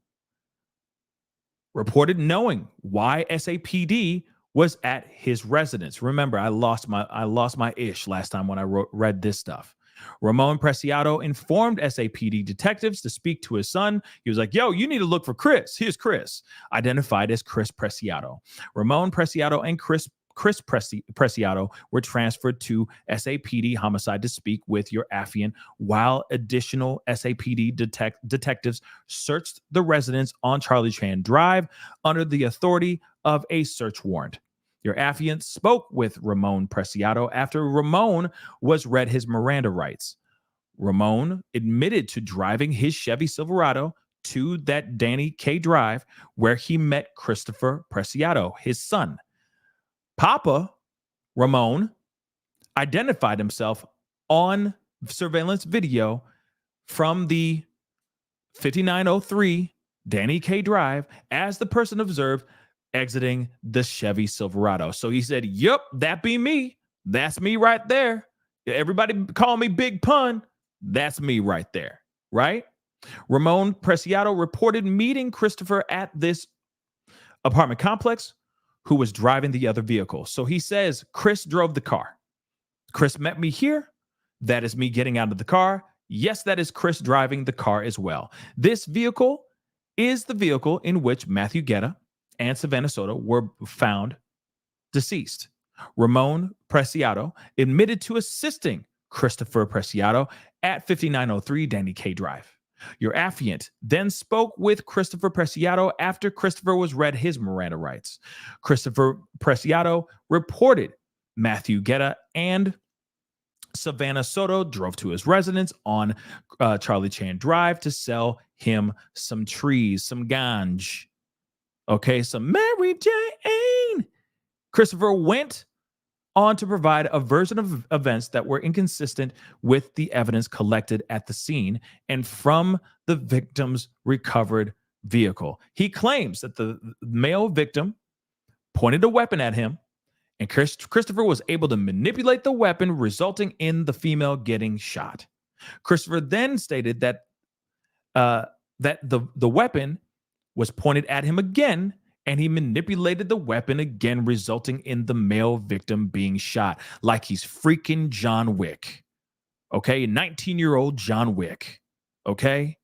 reported knowing why SAPD was at his residence. Remember, I lost my ish last time when I read this stuff. Ramon Preciado informed SAPD detectives to speak to his son. He was like, yo, you need to look for Chris. Here's Chris, identified as Chris Preciado. Ramon Preciado and Chris Preciado were transferred to SAPD homicide to speak with your affiant, while additional SAPD detectives searched the residence on Charlie Chan Drive under the authority of a search warrant. Your affiant spoke with Ramon Preciado after Ramon was read his Miranda rights. Ramon admitted to driving his Chevy Silverado to that Danny K Drive where he met Christopher Preciado, his son. Papa Ramon identified himself on surveillance video from the 5903 Danny K Drive as the person observed exiting the Chevy Silverado. So he said, yep, that be me. That's me right there. Everybody call me Big Pun. That's me right there, right? Ramon Preciado reported meeting Christopher at this apartment complex, who was driving the other vehicle. So he says, Chris drove the car. Chris met me here. That is me getting out of the car. Yes, that is Chris driving the car as well. This vehicle is the vehicle in which Matthew Guerra and Savannah Soto were found deceased. Ramon Preciado admitted to assisting Christopher Preciado at 5903 Danny K Drive. Your affiant then spoke with Christopher Preciado after Christopher was read his Miranda rights. Christopher Preciado reported Matthew Guerra and Savannah Soto drove to his residence on Charlie Chan Drive to sell him some trees, some ganj. Okay, some Mary Jane. Christopher went on to provide a version of events that were inconsistent with the evidence collected at the scene and from the victim's recovered vehicle. He claims that the male victim pointed a weapon at him, and Christopher was able to manipulate the weapon, resulting in the female getting shot. Christopher then stated that the weapon was pointed at him again, and he manipulated the weapon again, resulting in the male victim being shot, like he's freaking John Wick. Okay, 19-year-old John Wick. Okay.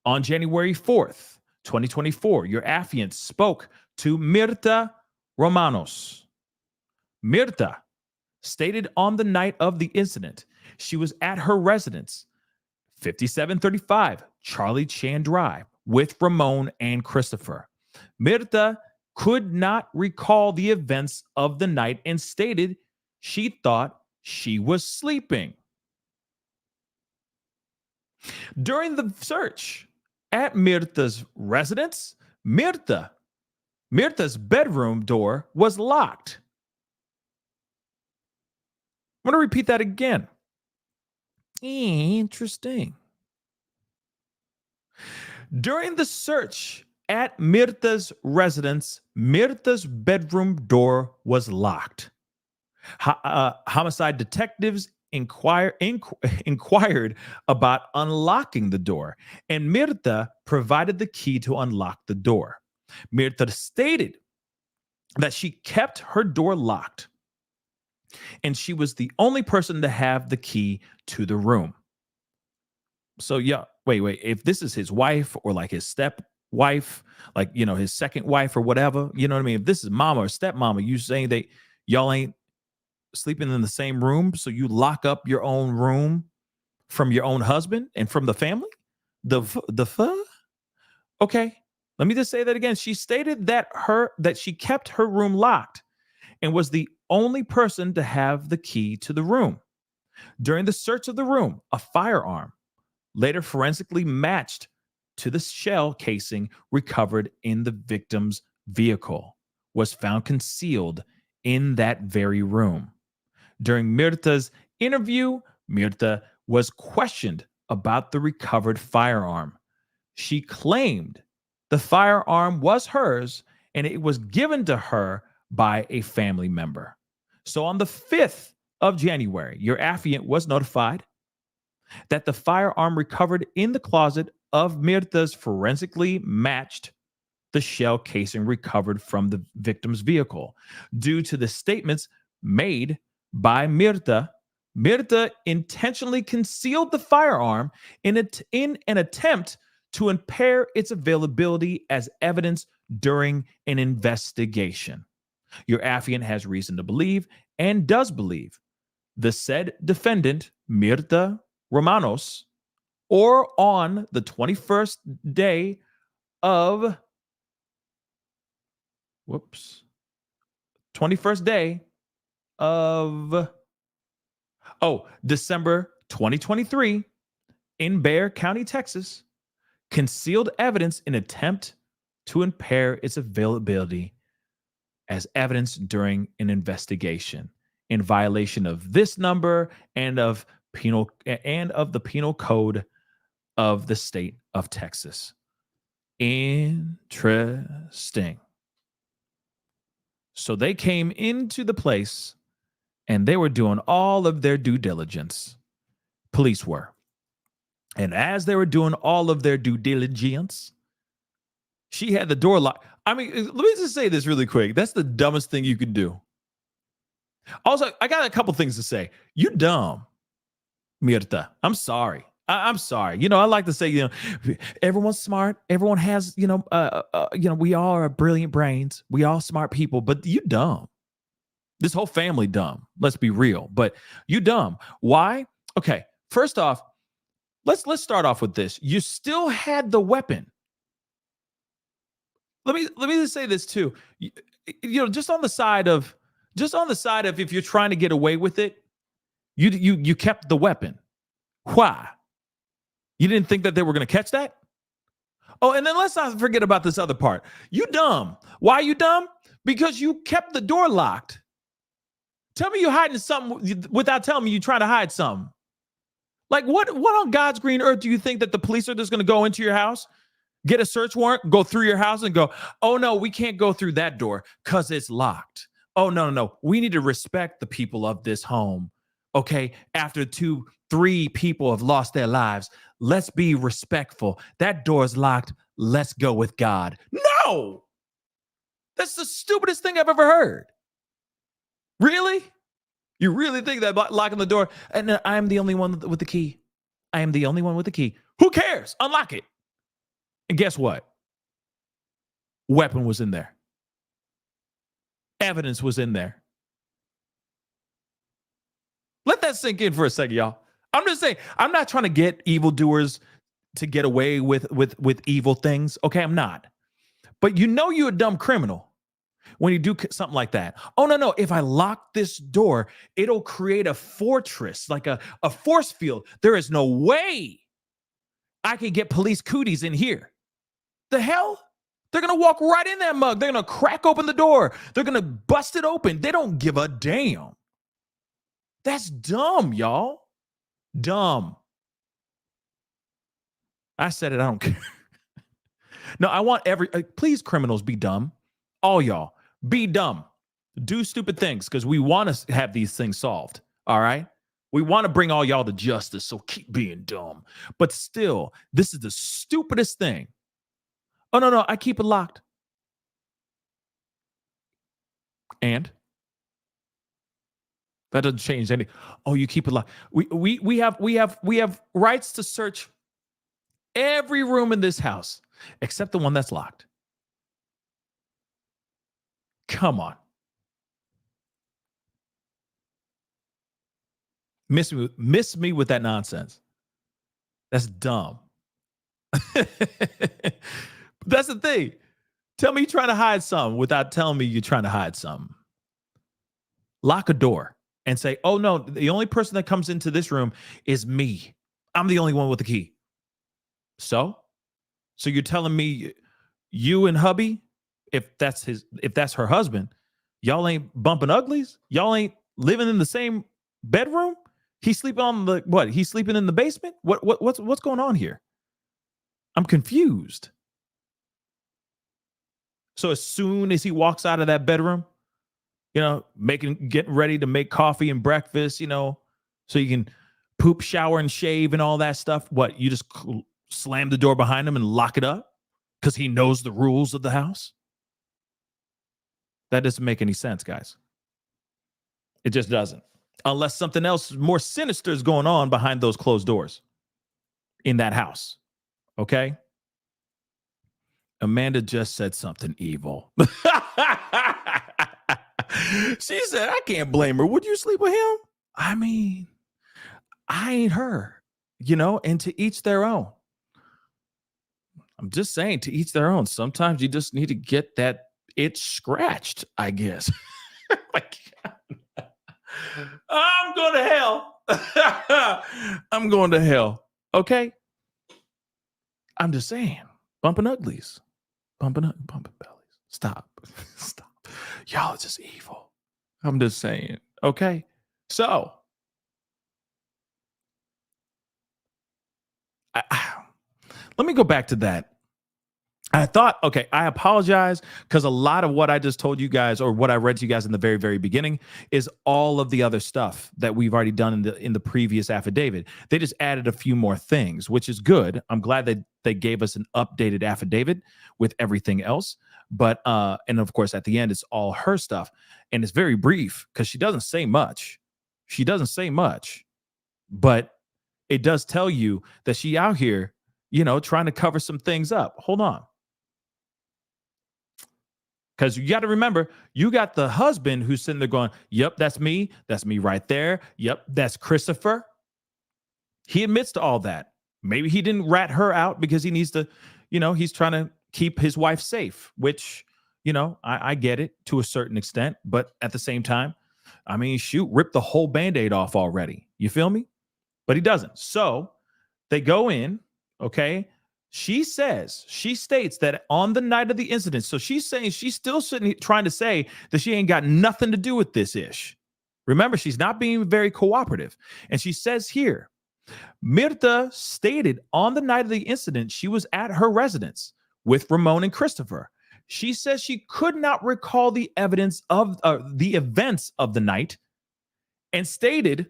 On January 4th, 2024, your affiant spoke to Mirta Romanos. Mirta stated on the night of the incident, she was at her residence, 5735 Charlie Chan Drive, with Ramon and Christopher. Mirta could not recall the events of the night and stated she thought she was sleeping. During the search at Mirta's residence, Mirta's bedroom door was locked. I'm going to repeat that again. Interesting. During the search at Mirta's residence, Mirta's bedroom door was locked. Homicide detectives inquired about unlocking the door, and Mirta provided the key to unlock the door. Mirta stated that she kept her door locked, and she was the only person to have the key to the room. So, yeah, wait. If this is his wife or like his stepwife, like, you know, his second wife or whatever, you know what I mean? If this is mama or stepmama, you saying that y'all ain't sleeping in the same room, so you lock up your own room from your own husband and from the family? Okay, let me just say that again. She stated that she kept her room locked and was the only person to have the key to the room. During the search of the room, a firearm, later forensically matched to the shell casing recovered in the victim's vehicle, was found concealed in that very room. During Mirta's interview, Mirta was questioned about the recovered firearm. She claimed the firearm was hers and it was given to her by a family member. So on the 5th of January, your affiant was notified that the firearm recovered in the closet of Mirta's forensically matched the shell casing recovered from the victim's vehicle. Due to the statements made by Mirta, Mirta intentionally concealed the firearm in an attempt to impair its availability as evidence during an investigation. Your affiant has reason to believe and does believe the said defendant, Mirta Romanos, or on the 21st day of 21st day of December 2023 in Bexar County, Texas, concealed evidence in attempt to impair its availability as evidence during an investigation in violation of this number and of the penal code of the state of Texas. Interesting. So they came into the place and they were doing all of their due diligence. Police were. And as they were doing all of their due diligence, she had the door locked. I mean, let me just say this really quick. That's the dumbest thing you could do. Also, I got a couple things to say. You're dumb. Mirta, I'm sorry. I'm sorry. You know, I like to say, you know, everyone's smart. Everyone has, we all are brilliant brains. We all smart people, but you dumb. This whole family dumb. Let's be real. But you dumb. Why? Okay. First off, let's start off with this. You still had the weapon. Let me just say this too. Just on the side of if you're trying to get away with it, you kept the weapon. Why? You didn't think that they were going to catch that? Oh, and then let's not forget about this other part. You dumb. Why are you dumb? Because you kept the door locked. Tell me you're hiding something without telling me you're trying to hide something. Like what on God's green earth do you think that the police are just going to go into your house, get a search warrant, go through your house and go, oh, no, we can't go through that door because it's locked. Oh, no. We need to respect the people of this home. Okay, after 2-3 people have lost their lives, let's be respectful. That door's locked. Let's go with God. No! That's the stupidest thing I've ever heard. Really? You really think that locking the door, and I'm the only one with the key. I am the only one with the key. Who cares? Unlock it. And guess what? Weapon was in there. Evidence was in there. Let that sink in for a second, y'all. I'm just saying, I'm not trying to get evildoers to get away with evil things. Okay, I'm not. But you're a dumb criminal when you do something like that. Oh, no. If I lock this door, it'll create a fortress, like a force field. There is no way I could get police cooties in here. The hell? They're going to walk right in that mug. They're going to crack open the door. They're going to bust it open. They don't give a damn. That's dumb, y'all. Dumb. I said it. I don't care. No, I want please, criminals, be dumb. All y'all, be dumb. Do stupid things because we want to have these things solved. All right? We want to bring all y'all to justice, so keep being dumb. But still, this is the stupidest thing. Oh, no, I keep it locked. And? That doesn't change anything. Oh, you keep it locked. We have rights to search every room in this house except the one that's locked. Come on. Miss me with that nonsense. That's dumb. That's the thing. Tell me you're trying to hide something without telling me you're trying to hide something. Lock a door and say, oh, no, the only person that comes into this room is me. I'm the only one with the key. So you're telling me you and hubby, if that's her husband, y'all ain't bumping uglies? Y'all ain't living in the same bedroom? He's sleeping on he's sleeping in the basement? What's going on here? I'm confused. So as soon as he walks out of that bedroom, getting ready to make coffee and breakfast, so you can poop, shower, and shave and all that stuff. What, you just slam the door behind him and lock it up because he knows the rules of the house? That doesn't make any sense, guys. It just doesn't. Unless something else more sinister is going on behind those closed doors in that house. Okay? Amanda just said something evil. She said, I can't blame her. Would you sleep with him? I mean, I ain't her, and to each their own. I'm just saying, to each their own. Sometimes you just need to get that itch scratched, I guess. I'm going to hell. I'm going to hell. Okay? I'm just saying. Bumping uglies. Bumping bellies. Stop. Y'all are just evil. I'm just saying. Okay? So, let me go back to that. I thought, okay, I apologize because a lot of what I just told you guys, or what I read to you guys in the very, very beginning, is all of the other stuff that we've already done in the previous affidavit. They just added a few more things, which is good. I'm glad that they gave us an updated affidavit with everything else. But and of course, at the end, it's all her stuff, and it's very brief because she doesn't say much. But it does tell you that she out here, trying to cover some things up. Hold on. Because you got to remember, you got the husband who's sitting there going, yep, that's me. That's me right there. Yep, that's Christopher. He admits to all that. Maybe he didn't rat her out because he needs to, he's trying to keep his wife safe, which, I get it to a certain extent. But at the same time, I mean, shoot, rip the whole Band-Aid off already. You feel me? But he doesn't. So they go in, okay? She states that on the night of the incident, so she's saying she's still trying to say that she ain't got nothing to do with this ish. Remember, she's not being very cooperative. And she says here, Mirta stated on the night of the incident, she was at her residence with Ramon and Christopher. She says she could not recall the evidence of the events of the night and stated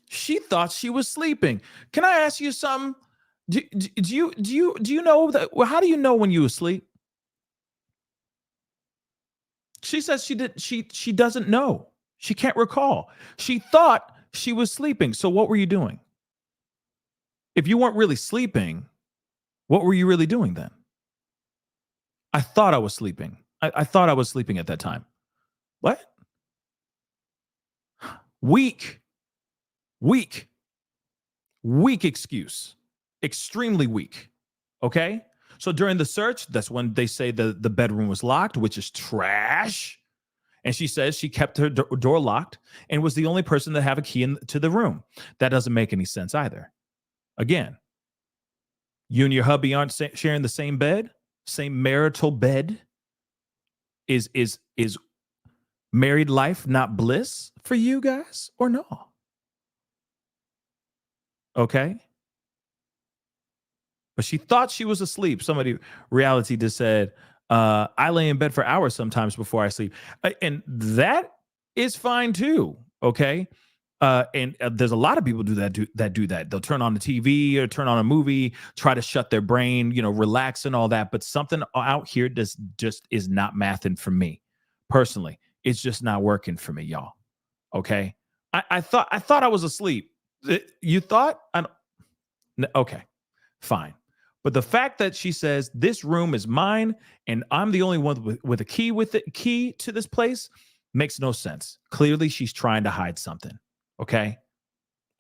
she thought she was sleeping. Can I ask you something? Do you know that? Well, how do you know when you asleep? She says she doesn't know. She can't recall. She thought she was sleeping. So what were you doing? If you weren't really sleeping, what were you really doing then? I thought I was sleeping. I thought I was sleeping at that time. What? Weak excuse. Extremely weak. Okay? So during the search, that's when they say the bedroom was locked, which is trash. And she says she kept her door locked and was the only person to have a key to the room. That doesn't make any sense either. Again, you and your hubby aren't sharing the same bed, same marital bed. Is married life not bliss for you guys or no? Okay. But she thought she was asleep. Somebody, reality just said, I lay in bed for hours sometimes before I sleep. And that is fine too. Okay. And there's a lot of people do that. They'll turn on the TV or turn on a movie, try to shut their brain, relax and all that. But something out here just is not mathing for me personally. It's just not working for me, y'all. Okay. I thought I was asleep. You thought? Okay, fine. But the fact that she says this room is mine and I'm the only one with a key to this place makes no sense. Clearly, she's trying to hide something. Okay.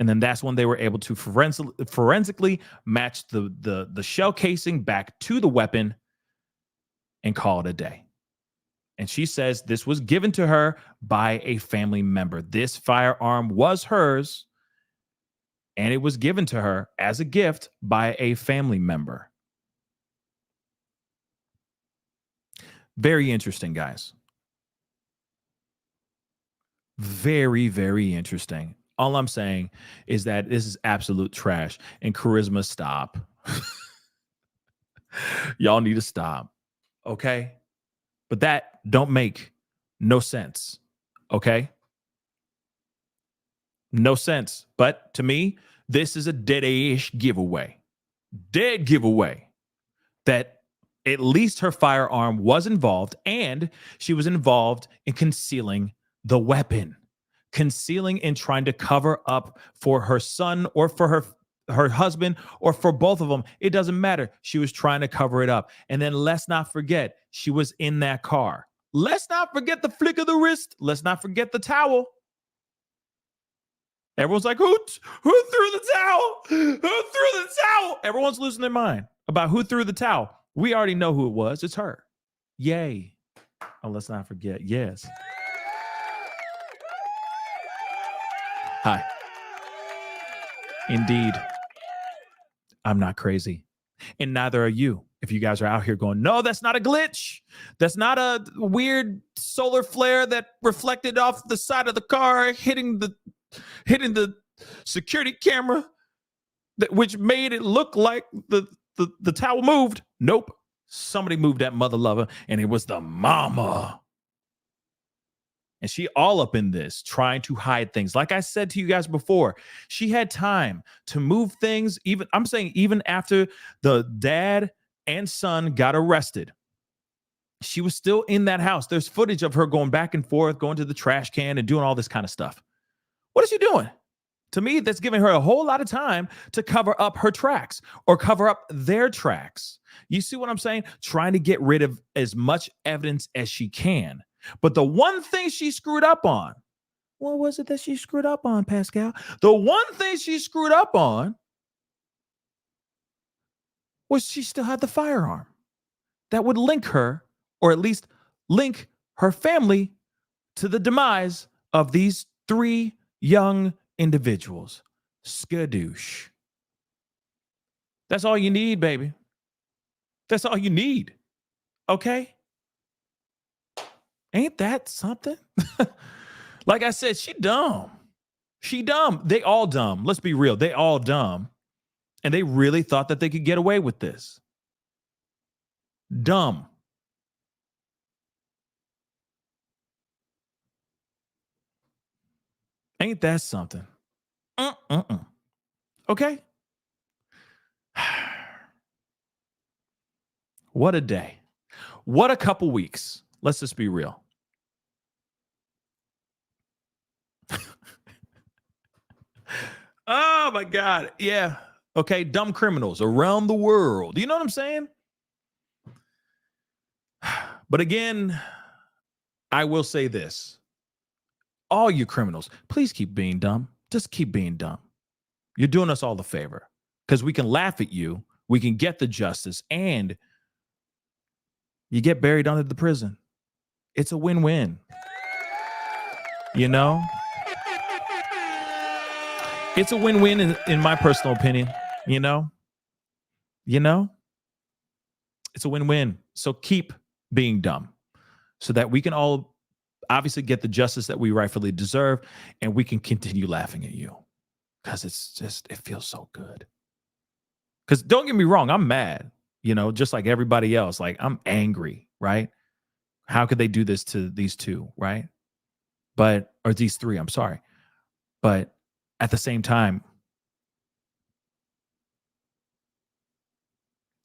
And then that's when they were able to forensically match the shell casing back to the weapon and call it a day. And she says this was given to her by a family member. This firearm was hers, and it was given to her as a gift by a family member. Very interesting, guys. Very, very interesting. All I'm saying is that this is absolute trash. And Charisma, stop. Y'all need to stop. Okay? But that don't make no sense. Okay? No sense. But to me, this is a dead-ish giveaway. Dead giveaway that at least her firearm was involved, and she was involved in concealing the weapon, concealing and trying to cover up for her son or for her husband or for both of them. It doesn't matter. She was trying to cover it up. And then let's not forget, she was in that car. Let's not forget the flick of the wrist. Let's not forget the towel. Everyone's like, who threw the towel? Who threw the towel? Everyone's losing their mind about who threw the towel. We already know who it was. It's her. Yay. Oh, let's not forget. Yes. Hi. Indeed. I'm not crazy. And neither are you. If you guys are out here going, no, that's not a glitch. That's not a weird solar flare that reflected off the side of the car, hitting the security camera, which made it look like the towel moved. Nope. Somebody moved that mother lover, and it was the mama. And she all up in this, trying to hide things. Like I said to you guys before, she had time to move things. Even after the dad and son got arrested, she was still in that house. There's footage of her going back and forth, going to the trash can and doing all this kind of stuff. What is she doing? To me, that's giving her a whole lot of time to cover up her tracks or cover up their tracks. You see what I'm saying? Trying to get rid of as much evidence as she can. But the one thing she screwed up on, what was it that she screwed up on, Pascal? The one thing she screwed up on was she still had the firearm that would link her, or at least link her family, to the demise of these 3 young individuals. Skadoosh. That's all you need, baby. That's all you need. Okay? Ain't that something? Like I said, she dumb. She dumb. They all dumb. Let's be real. They all dumb. And they really thought that they could get away with this. Dumb. Ain't that something? Okay? What a day. What a couple weeks. Let's just be real. Oh my God. Yeah. Okay. Dumb criminals around the world. You know what I'm saying? But again, I will say this. All you criminals, please keep being dumb. Just keep being dumb. You're doing us all the favor because we can laugh at you. We can get the justice and you get buried under the prison. It's a win-win. You know? It's a win-win in my personal opinion, you know? It's a win-win. So keep being dumb so that we can all obviously get the justice that we rightfully deserve and we can continue laughing at you because it feels so good. Because don't get me wrong, I'm mad, just like everybody else. Like I'm angry, right? How could they do this to these 2, right? Or these 3, I'm sorry. But at the same time,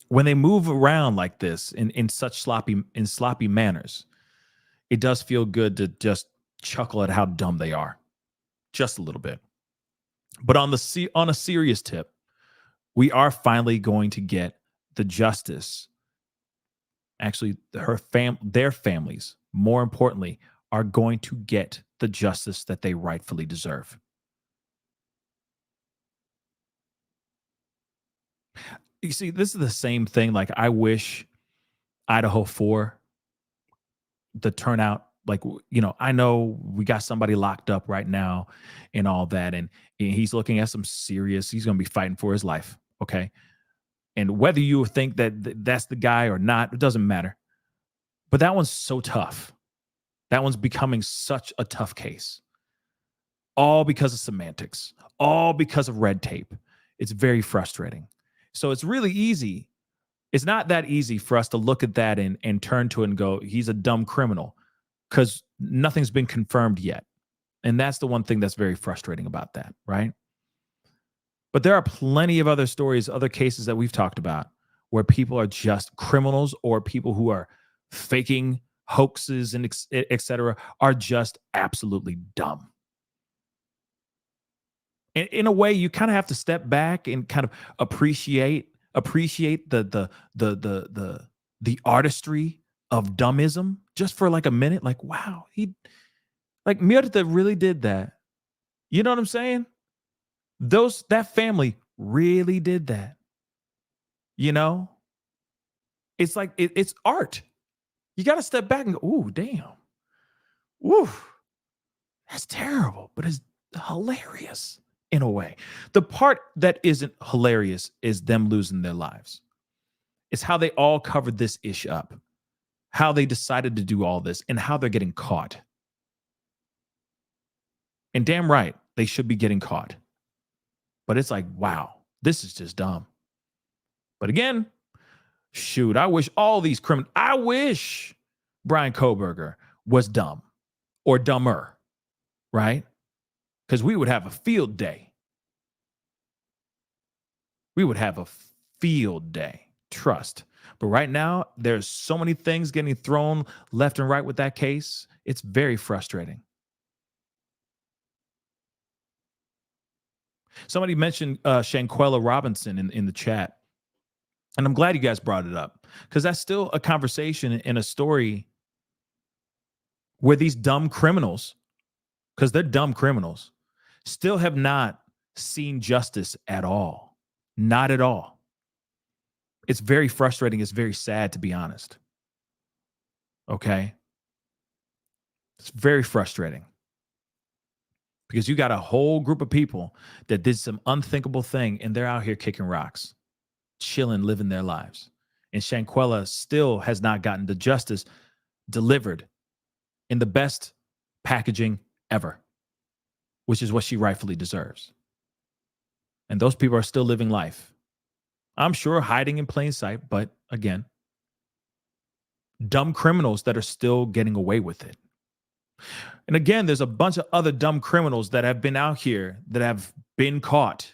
when they move around like this in such sloppy manners, it does feel good to just chuckle at how dumb they are, just a little bit. But on a serious tip, we are finally going to get the justice. Actually, their families, more importantly, are going to get the justice that they rightfully deserve. You see, this is the same thing. Like, I wish Idaho 4, the turnout, I know we got somebody locked up right now and all that. And he's looking at he's going to be fighting for his life. Okay. And whether you think that that's the guy or not, it doesn't matter. But that one's so tough. That one's becoming such a tough case. All because of semantics, all because of red tape. It's very frustrating. So it's really easy. It's not that easy for us to look at that and turn to it and go, he's a dumb criminal, because nothing's been confirmed yet. And that's the one thing that's very frustrating about that, right? But there are plenty of other stories, other cases that we've talked about where people are just criminals or people who are faking hoaxes and et cetera are just absolutely dumb. In a way, you kind of have to step back and kind of appreciate the artistry of dummism just for like a minute. Like, wow, Mirta really did that. You know what I'm saying? That family really did that. It's like it's art. You got to step back and go, ooh, damn. Ooh, that's terrible, but it's hilarious. In a way, the part that isn't hilarious is them losing their lives. It's how they all covered this ish up, how they decided to do all this, and how they're getting caught. And damn right, they should be getting caught. But it's like, wow, this is just dumb. But again, shoot, I wish all these criminals, I wish Brian Kohberger was dumb or dumber, right? Because we would have a field day. We would have a field day, trust. But right now, there's so many things getting thrown left and right with that case. It's very frustrating. Somebody mentioned Shanquella Robinson in the chat. And I'm glad you guys brought it up because that's still a conversation in a story where these dumb criminals, because they're dumb criminals, still have not seen justice at all. Not at all. It's very frustrating. It's very sad, to be honest. Okay? It's very frustrating because you got a whole group of people that did some unthinkable thing and they're out here kicking rocks, chilling, living their lives. And Shanquella still has not gotten the justice delivered in the best packaging ever, which is what she rightfully deserves. And those people are still living life. I'm sure hiding in plain sight, but again, dumb criminals that are still getting away with it. And again, there's a bunch of other dumb criminals that have been out here that have been caught,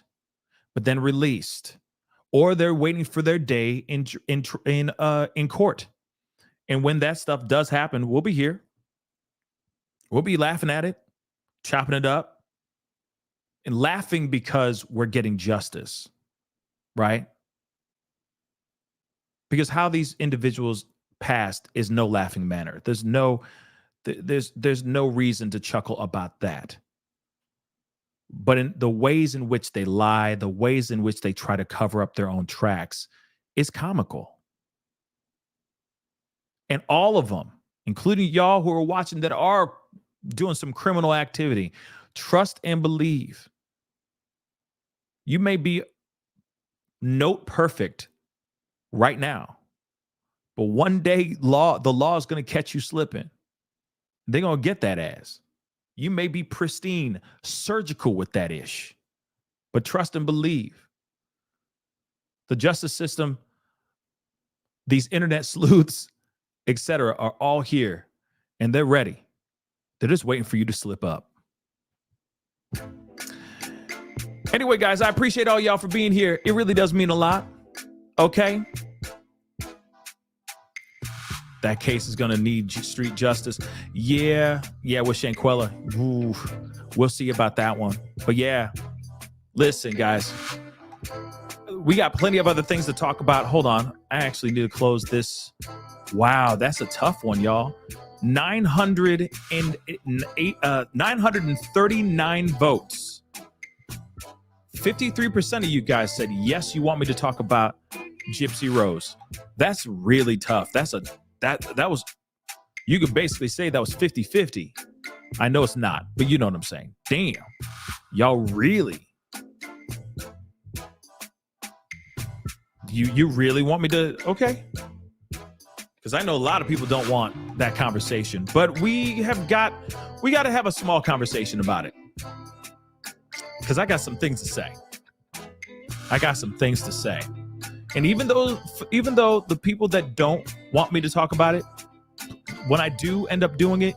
but then released, or they're waiting for their day in court. And when that stuff does happen, we'll be here. We'll be laughing at it, chopping it up, and laughing because we're getting justice, right? Because how these individuals passed is no laughing matter. There's no reason to chuckle about that. But in the ways in which they lie, the ways in which they try to cover up their own tracks is comical. And all of them, including y'all who are watching that are doing some criminal activity, trust and believe. You may be note perfect right now, but one day the law is going to catch you slipping. They're going to get that ass. You may be pristine, surgical with that ish, but trust and believe. The justice system, these internet sleuths, etc., are all here and they're ready. They're just waiting for you to slip up. Anyway, guys, I appreciate all y'all for being here. It really does mean a lot. Okay? That case is going to need street justice. Yeah, with Shanquella. Ooh, we'll see about that one. But yeah, listen, guys. We got plenty of other things to talk about. Hold on. I actually need to close this. Wow, that's a tough one, y'all. 939 votes. 53% of you guys said, yes, you want me to talk about Gypsy Rose. That's really tough. That was, you could basically say that was 50-50. I know it's not, but you know what I'm saying. Damn. Y'all really? You really want me to? Okay. Because I know a lot of people don't want that conversation, but we got to have a small conversation about it. Because I got some things to say. And even though the people that don't want me to talk about it, when I do end up doing it,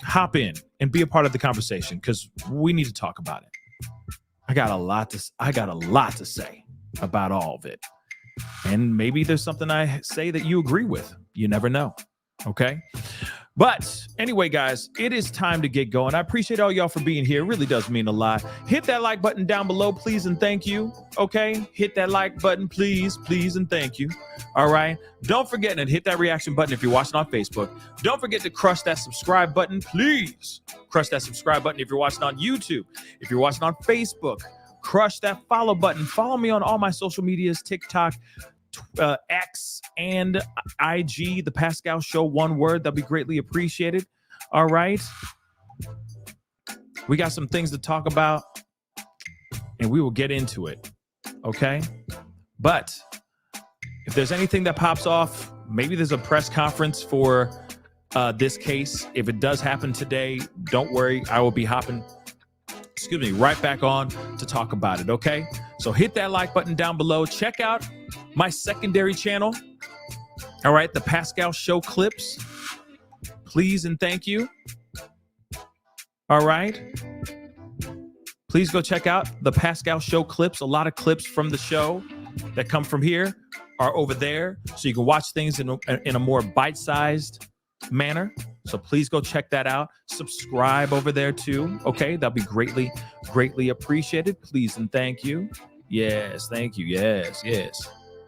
hop in and be a part of the conversation because we need to talk about it. I got a lot to say about all of it. And maybe there's something I say that you agree with. You never know. Okay? But anyway, guys, it is time to get going. I appreciate all y'all for being here. It really does mean a lot. Hit that like button down below, please, and thank you. Okay? Hit that like button, please, and thank you. All right? Don't forget to hit that reaction button if you're watching on Facebook. Don't forget to crush that subscribe button, please. Crush that subscribe button if you're watching on YouTube. If you're watching on Facebook, crush that follow button. Follow me on all my social medias, TikTok, X and IG, The Pascal Show, one word. That'd be greatly appreciated. All right. We got some things to talk about and we will get into it. Okay. But if there's anything that pops off, maybe there's a press conference for this case. If it does happen today, don't worry. I will be hopping right back on to talk about it. Okay. So hit that like button down below. Check out my secondary channel. All right. The Pascal Show clips. Please and thank you. All right. Please go check out the Pascal Show clips. A lot of clips from the show that come from here are over there. So you can watch things in a more bite-sized manner. So please go check that out. Subscribe over there too. Okay, that'll be greatly appreciated. Please and thank you. Yes, thank you. Yes.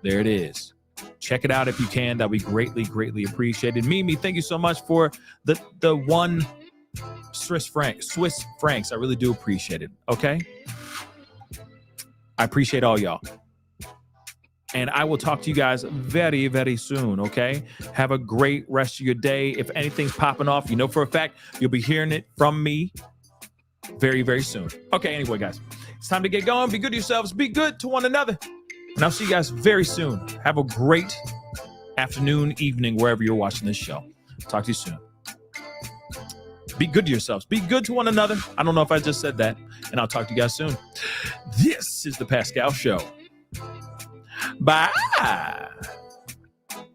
There it is. Check it out if you can. That'll be greatly appreciated. Mimi, thank you so much for the one Swiss francs. I really do appreciate it. Okay. I appreciate all y'all. And I will talk to you guys very soon, okay? Have a great rest of your day. If anything's popping off, you know for a fact, you'll be hearing it from me very soon. Okay, anyway, guys, it's time to get going. Be good to yourselves. Be good to one another. And I'll see you guys very soon. Have a great afternoon, evening, wherever you're watching this show. Talk to you soon. Be good to yourselves. Be good to one another. I don't know if I just said that. And I'll talk to you guys soon. This is The Pascal Show. Bye.